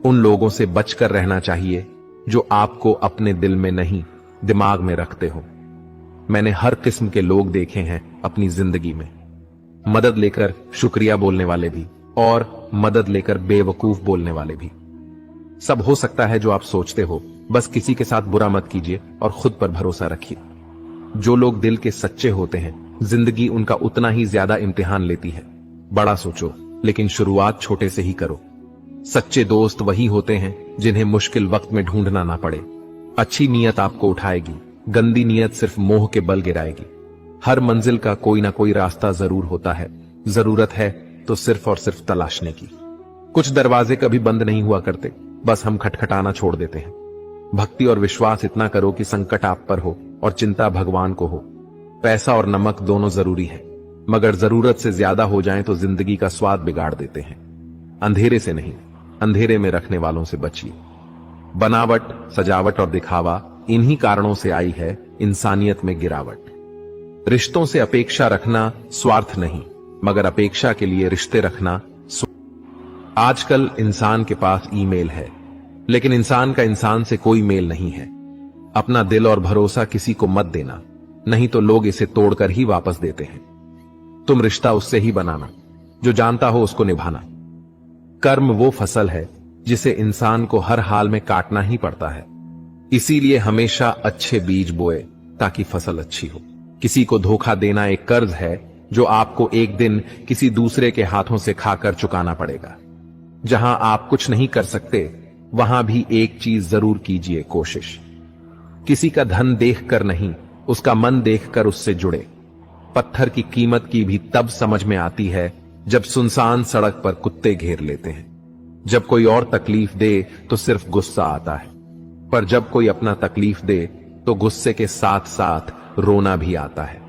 उन लोगों से बचकर रहना चाहिए जो आपको अपने दिल में नहीं, दिमाग में रखते हो। मैंने हर किस्म के लोग देखे हैं अपनी जिंदगी में, मदद लेकर शुक्रिया बोलने वाले भी और मदद लेकर बेवकूफ बोलने वाले भी। सब हो सकता है जो आप सोचते हो, बस किसी के साथ बुरा मत कीजिए और खुद पर भरोसा रखिए। जो लोग दिल के सच्चे होते हैं, जिंदगी उनका उतना ही ज्यादा इम्तिहान लेती है। बड़ा सोचो, लेकिन शुरुआत छोटे से ही करो। सच्चे दोस्त वही होते हैं जिन्हें मुश्किल वक्त में ढूंढना ना पड़े। अच्छी नीयत आपको उठाएगी, गंदी नीयत सिर्फ मोह के बल गिराएगी। हर मंजिल का कोई ना कोई रास्ता जरूर होता है, जरूरत है तो सिर्फ और सिर्फ तलाशने की। कुछ दरवाजे कभी बंद नहीं हुआ करते, बस हम खटखटाना छोड़ देते हैं। भक्ति और विश्वास इतना करो कि संकट आप पर हो और चिंता भगवान को हो। पैसा और नमक दोनों जरूरी है, मगर जरूरत से ज्यादा हो जाएं तो जिंदगी का स्वाद बिगाड़ देते हैं। अंधेरे से नहीं, अंधेरे में रखने वालों से बचिए। बनावट, सजावट और दिखावा, इन्हीं कारणों से आई है इंसानियत में गिरावट। रिश्तों से अपेक्षा रखना स्वार्थ नहीं, मगर अपेक्षा के लिए रिश्ते रखना। आजकल इंसान के पास ईमेल है, लेकिन इंसान का इंसान से कोई मेल नहीं है। अपना दिल और भरोसा किसी को मत देना, नहीं तो लोग इसे तोड़कर ही वापस देते हैं। तुम रिश्ता उससे ही बनाना जो जानता हो उसको निभाना। कर्म वो फसल है जिसे इंसान को हर हाल में काटना ही पड़ता है। इसीलिए हमेशा अच्छे बीज बोए ताकि फसल अच्छी हो। किसी को धोखा देना एक कर्ज है जो आपको एक दिन किसी दूसरे के हाथों से खाकर चुकाना पड़ेगा। जहां आप कुछ नहीं कर सकते, वहां भी एक चीज जरूर कीजिए, कोशिश। किसी का धन देखकर नहीं, उसका मन देखकर उससे जुड़े। पत्थर की कीमत की भी तब समझ में आती है जब सुनसान सड़क पर कुत्ते घेर लेते हैं। जब कोई और तकलीफ दे तो सिर्फ गुस्सा आता है, पर जब कोई अपना तकलीफ दे तो गुस्से के साथ साथ रोना भी आता है।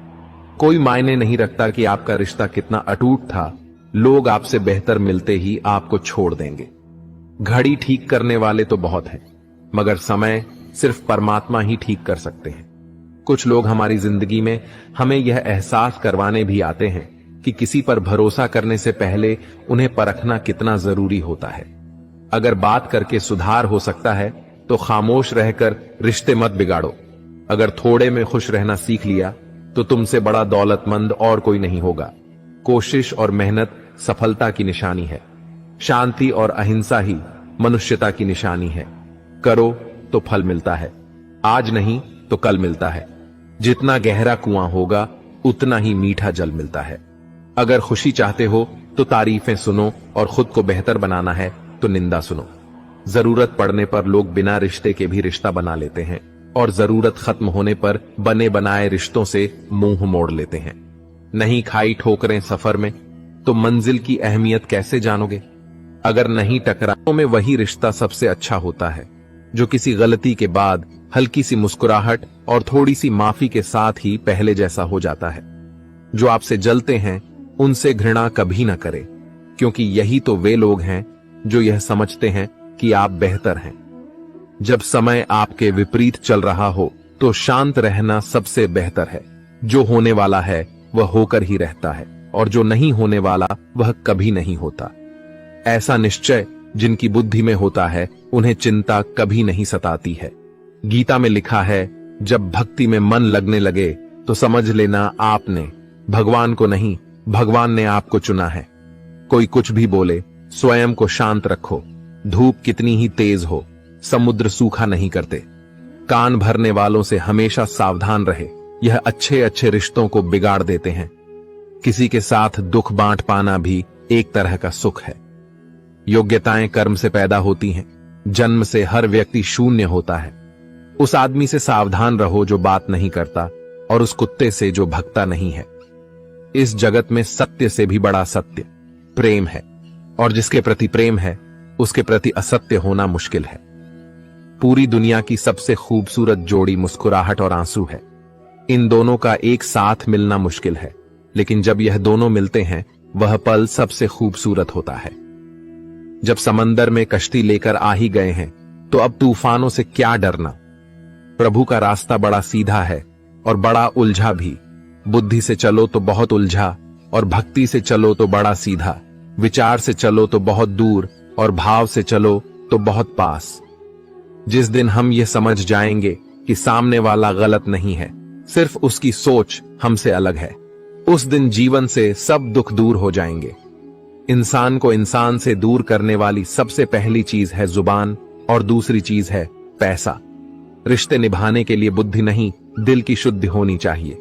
कोई मायने नहीं रखता कि आपका रिश्ता कितना अटूट था, लोग आपसे बेहतर मिलते ही आपको छोड़ देंगे। घड़ी ठीक करने वाले तो बहुत हैं, मगर समय सिर्फ परमात्मा ही ठीक कर सकते हैं। कुछ लोग हमारी जिंदगी में हमें यह एहसास करवाने भी आते हैं कि किसी पर भरोसा करने से पहले उन्हें परखना कितना जरूरी होता है। अगर बात करके सुधार हो सकता है तो खामोश रहकर रिश्ते मत बिगाड़ो। अगर थोड़े में खुश रहना सीख लिया तो तुमसे बड़ा दौलतमंद और कोई नहीं होगा। कोशिश और मेहनत सफलता की निशानी है। शांति और अहिंसा ही मनुष्यता की निशानी है। करो तो फल मिलता है, आज नहीं तो कल मिलता है। जितना गहरा कुआं होगा उतना ही मीठा जल मिलता है। अगर खुशी चाहते हो तो तारीफें सुनो और खुद को बेहतर बनाना है तो निंदा सुनो। जरूरत पड़ने पर लोग बिना रिश्ते के भी रिश्ता बना लेते हैं और जरूरत खत्म होने पर बने बनाए रिश्तों से मुंह मोड़ लेते हैं। नहीं खाई ठोकरें सफर में तो मंजिल की अहमियत कैसे जानोगे? अगर नहीं टकराओ में वही रिश्ता सबसे अच्छा होता है जो किसी गलती के बाद हल्की सी मुस्कुराहट और थोड़ी सी माफी के साथ ही पहले जैसा हो जाता है। जो आपसे जलते हैं उनसे घृणा कभी ना करें, क्योंकि यही तो वे लोग हैं जो यह समझते हैं कि आप बेहतर हैं। जब समय आपके विपरीत चल रहा हो तो शांत रहना सबसे बेहतर है। जो होने वाला है वह होकर ही रहता है और जो नहीं होने वाला वह कभी नहीं होता। ऐसा निश्चय जिनकी बुद्धि में होता है उन्हें चिंता कभी नहीं सताती है। गीता में लिखा है, जब भक्ति में मन लगने लगे तो समझ लेना आपने भगवान को नहीं, भगवान ने आपको चुना है। कोई कुछ भी बोले, स्वयं को शांत रखो। धूप कितनी ही तेज हो, समुद्र सूखा नहीं करते। कान भरने वालों से हमेशा सावधान रहे, यह अच्छे अच्छे रिश्तों को बिगाड़ देते हैं। किसी के साथ दुख बांट पाना भी एक तरह का सुख है। योग्यताएं कर्म से पैदा होती हैं, जन्म से हर व्यक्ति शून्य होता है। उस आदमी से सावधान रहो जो बात नहीं करता और उस कुत्ते से जो भगता नहीं है। इस जगत में सत्य से भी बड़ा सत्य प्रेम है, और जिसके प्रति प्रेम है उसके प्रति असत्य होना मुश्किल है। पूरी दुनिया की सबसे खूबसूरत जोड़ी मुस्कुराहट और आंसू है। इन दोनों का एक साथ मिलना मुश्किल है, लेकिन जब यह दोनों मिलते हैं वह पल सबसे खूबसूरत होता है। जब समंदर में कश्ती लेकर आ ही गए हैं तो अब तूफानों से क्या डरना। प्रभु का रास्ता बड़ा सीधा है और बड़ा उलझा भी। बुद्धि से चलो तो बहुत उलझा और भक्ति से चलो तो बड़ा सीधा। विचार से चलो तो बहुत दूर और भाव से चलो तो बहुत पास। जिस दिन हम ये समझ जाएंगे कि सामने वाला गलत नहीं है, सिर्फ उसकी सोच हमसे अलग है, उस दिन जीवन से सब दुख दूर हो जाएंगे। इंसान को इंसान से दूर करने वाली सबसे पहली चीज है जुबान और दूसरी चीज है पैसा। रिश्ते निभाने के लिए बुद्धि नहीं, दिल की शुद्धि होनी चाहिए।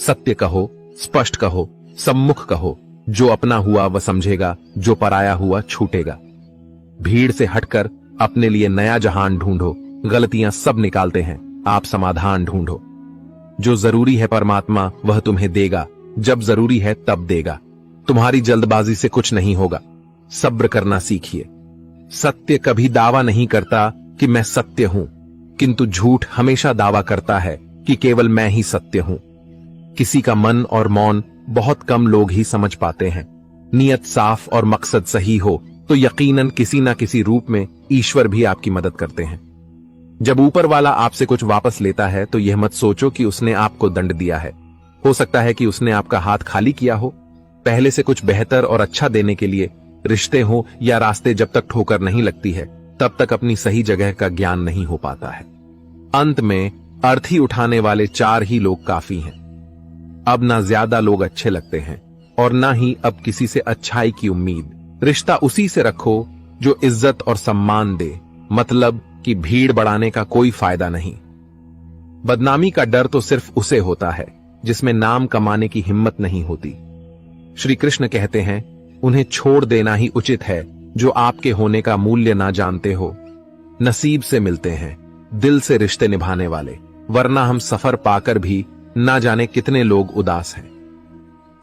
सत्य कहो, स्पष्ट कहो, सम्मुख कहो। जो अपना हुआ वह समझेगा, जो पराया हुआ छूटेगा। भीड़ से हटकर अपने लिए नया जहान ढूंढो। गलतियां सब निकालते हैं, आप समाधान ढूंढो। जो जरूरी है परमात्मा वह तुम्हें देगा, जब जरूरी है तब देगा। तुम्हारी जल्दबाजी से कुछ नहीं होगा, सब्र करना सीखिए। सत्य कभी दावा नहीं करता कि मैं सत्य हूं, किंतु झूठ हमेशा दावा करता है कि केवल मैं ही सत्य हूं। किसी का मन और मौन बहुत कम लोग ही समझ पाते हैं। नियत साफ और मकसद सही हो तो यकीनन किसी ना किसी रूप में ईश्वर भी आपकी मदद करते हैं। जब ऊपर वाला आपसे कुछ वापस लेता है तो यह मत सोचो कि उसने आपको दंड दिया है। हो सकता है कि उसने आपका हाथ खाली किया हो। पहले से कुछ बेहतर और अच्छा देने के लिए रिश्ते हो या रास्ते जब तक ठोकर नहीं लगती है तब तक अपनी सही जगह का ज्ञान नहीं हो पाता है। अंत में अर्थी उठाने वाले 4 ही लोग काफी हैं। अब ना ज्यादा लोग अच्छे लगते हैं और ना ही अब किसी से अच्छाई की उम्मीद। रिश्ता उसी से रखो जो इज्जत और सम्मान दे, मतलब कि भीड़ बढ़ाने का कोई फायदा नहीं। बदनामी का डर तो सिर्फ उसे होता है जिसमें नाम कमाने की हिम्मत नहीं होती। श्री कृष्ण कहते हैं, उन्हें छोड़ देना ही उचित है जो आपके होने का मूल्य ना जानते हो। नसीब से मिलते हैं दिल से रिश्ते निभाने वाले, वरना हम सफर पाकर भी ना जाने कितने लोग उदास हैं।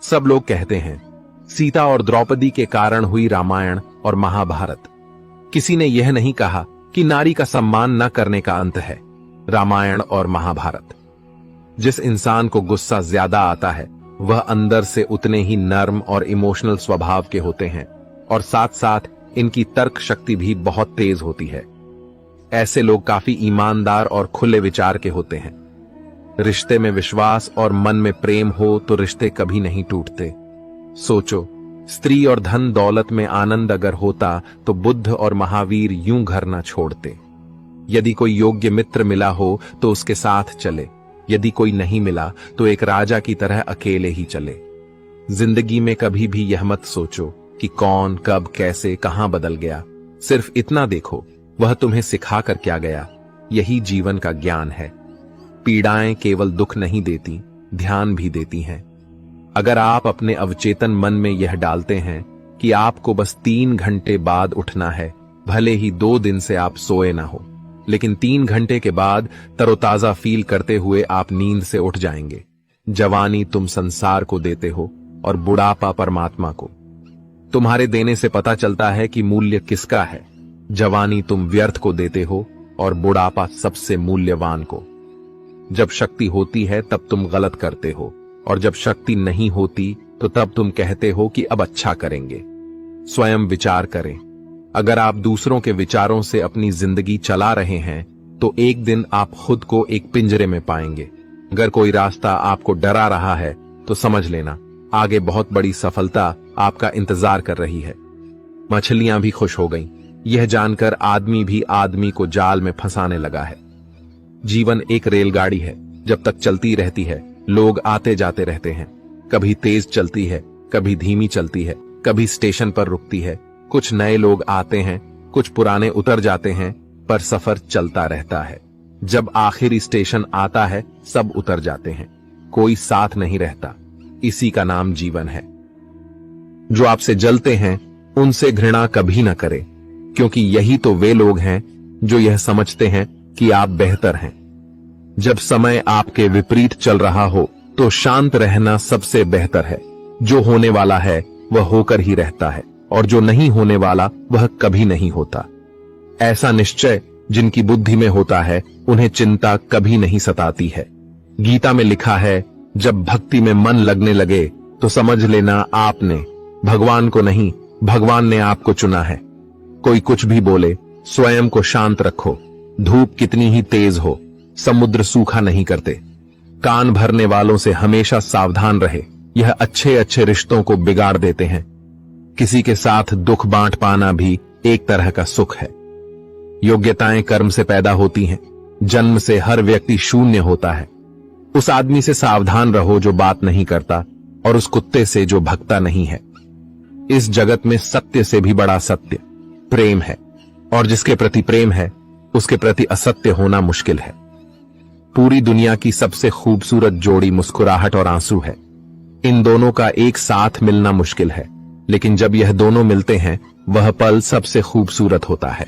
सब लोग कहते हैं सीता और द्रौपदी के कारण हुई रामायण और महाभारत। किसी ने यह नहीं कहा कि नारी का सम्मान न करने का अंत है रामायण और महाभारत। जिस इंसान को गुस्सा ज्यादा आता है वह अंदर से उतने ही नर्म और इमोशनल स्वभाव के होते हैं और साथ साथ इनकी तर्क शक्ति भी बहुत तेज होती है। ऐसे लोग काफी ईमानदार और खुले विचार के होते हैं। रिश्ते में विश्वास और मन में प्रेम हो तो रिश्ते कभी नहीं टूटते। सोचो, स्त्री और धन दौलत में आनंद अगर होता तो बुद्ध और महावीर यूं घर न छोड़ते। यदि कोई योग्य मित्र मिला हो तो उसके साथ चले, यदि कोई नहीं मिला तो एक राजा की तरह अकेले ही चले। जिंदगी में कभी भी यह मत सोचो कि कौन कब कैसे कहां बदल गया। सिर्फ इतना देखो वह तुम्हें सिखा कर क्या गया। यही जीवन का ज्ञान है। पीड़ाएं केवल दुख नहीं देती, ध्यान भी देती हैं। अगर आप अपने अवचेतन मन में यह डालते हैं कि आपको बस 3 घंटे बाद उठना है, भले ही 2 दिन से आप सोए ना हो, लेकिन 3 घंटे के बाद तरोताजा फील करते हुए आप नींद से उठ जाएंगे। जवानी तुम संसार को देते हो और बुढ़ापा परमात्मा को। तुम्हारे देने से पता चलता है कि मूल्य किसका है। जवानी तुम व्यर्थ को देते हो और बुढ़ापा सबसे मूल्यवान को। जब शक्ति होती है तब तुम गलत करते हो और जब शक्ति नहीं होती तो तब तुम कहते हो कि अब अच्छा करेंगे। स्वयं विचार करें। अगर आप दूसरों के विचारों से अपनी जिंदगी चला रहे हैं तो एक दिन आप खुद को एक पिंजरे में पाएंगे। अगर कोई रास्ता आपको डरा रहा है तो समझ लेना आगे बहुत बड़ी सफलता आपका इंतजार कर रही है। मछलियां भी खुश हो गईं, यह जानकर आदमी भी आदमी को जाल में फंसाने लगा है। जीवन एक रेलगाड़ी है, जब तक चलती रहती है लोग आते जाते रहते हैं। कभी तेज चलती है, कभी धीमी चलती है, कभी स्टेशन पर रुकती है। कुछ नए लोग आते हैं, कुछ पुराने उतर जाते हैं, पर सफर चलता रहता है। जब आखिरी स्टेशन आता है सब उतर जाते हैं, कोई साथ नहीं रहता। इसी का नाम जीवन है। जो आपसे जलते हैं उनसे घृणा कभी ना करें, क्योंकि यही तो वे लोग हैं जो यह समझते हैं कि आप बेहतर हैं। जब समय आपके विपरीत चल रहा हो तो शांत रहना सबसे बेहतर है। जो होने वाला है वह होकर ही रहता है और जो नहीं होने वाला वह कभी नहीं होता। ऐसा निश्चय जिनकी बुद्धि में होता है उन्हें चिंता कभी नहीं सताती है। गीता में लिखा है, जब भक्ति में मन लगने लगे तो समझ लेना आपने भगवान को नहीं, भगवान ने आपको चुना है। कोई कुछ भी बोले, स्वयं को शांत रखो। धूप कितनी ही तेज हो, समुद्र सूखा नहीं करते। कान भरने वालों से हमेशा सावधान रहे, यह अच्छे अच्छे रिश्तों को बिगाड़ देते हैं। किसी के साथ दुख बांट पाना भी एक तरह का सुख है। योग्यताएं कर्म से पैदा होती हैं, जन्म से हर व्यक्ति शून्य होता है। उस आदमी से सावधान रहो जो बात नहीं करता और उस कुत्ते से जो भगता नहीं है। इस जगत में सत्य से भी बड़ा सत्य प्रेम है, और जिसके प्रति प्रेम है उसके प्रति असत्य होना मुश्किल है। पूरी दुनिया की सबसे खूबसूरत जोड़ी मुस्कुराहट और आंसू है। इन दोनों का एक साथ मिलना मुश्किल है, लेकिन जब यह दोनों मिलते हैं वह पल सबसे खूबसूरत होता है।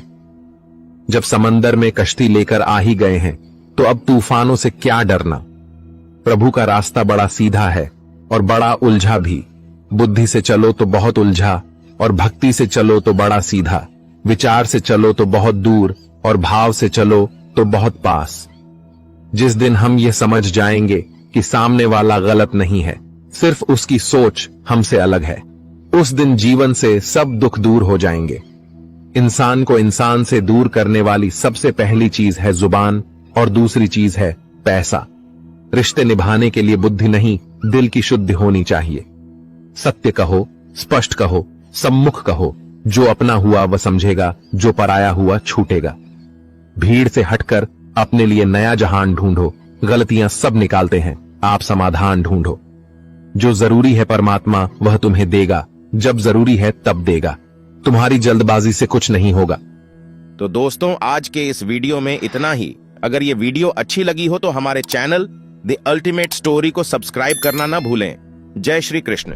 जब समंदर में कश्ती लेकर आ ही गए हैं तो अब तूफानों से क्या डरना। प्रभु का रास्ता बड़ा सीधा है और बड़ा उलझा भी। बुद्धि से चलो तो बहुत उलझा और भक्ति से चलो तो बड़ा सीधा। विचार से चलो तो बहुत दूर और भाव से चलो तो बहुत पास। जिस दिन हम ये समझ जाएंगे कि सामने वाला गलत नहीं है, सिर्फ उसकी सोच हमसे अलग है, उस दिन जीवन से सब दुख दूर हो जाएंगे। इंसान को इंसान से दूर करने वाली सबसे पहली चीज है जुबान और दूसरी चीज है पैसा। रिश्ते निभाने के लिए बुद्धि नहीं, दिल की शुद्धि होनी चाहिए। सत्य कहो, स्पष्ट कहो, सम्मुख कहो। जो अपना हुआ वह समझेगा, जो पराया हुआ छूटेगा। भीड़ से हटकर अपने लिए नया जहान ढूंढो। गलतियां सब निकालते हैं, आप समाधान ढूंढो। जो जरूरी है परमात्मा वह तुम्हें देगा, जब जरूरी है तब देगा। तुम्हारी जल्दबाजी से कुछ नहीं होगा। तो दोस्तों, आज के इस वीडियो में इतना ही। अगर ये वीडियो अच्छी लगी हो तो हमारे चैनल द अल्टीमेट स्टोरी को सब्सक्राइब करना ना भूलें। जय श्री कृष्ण।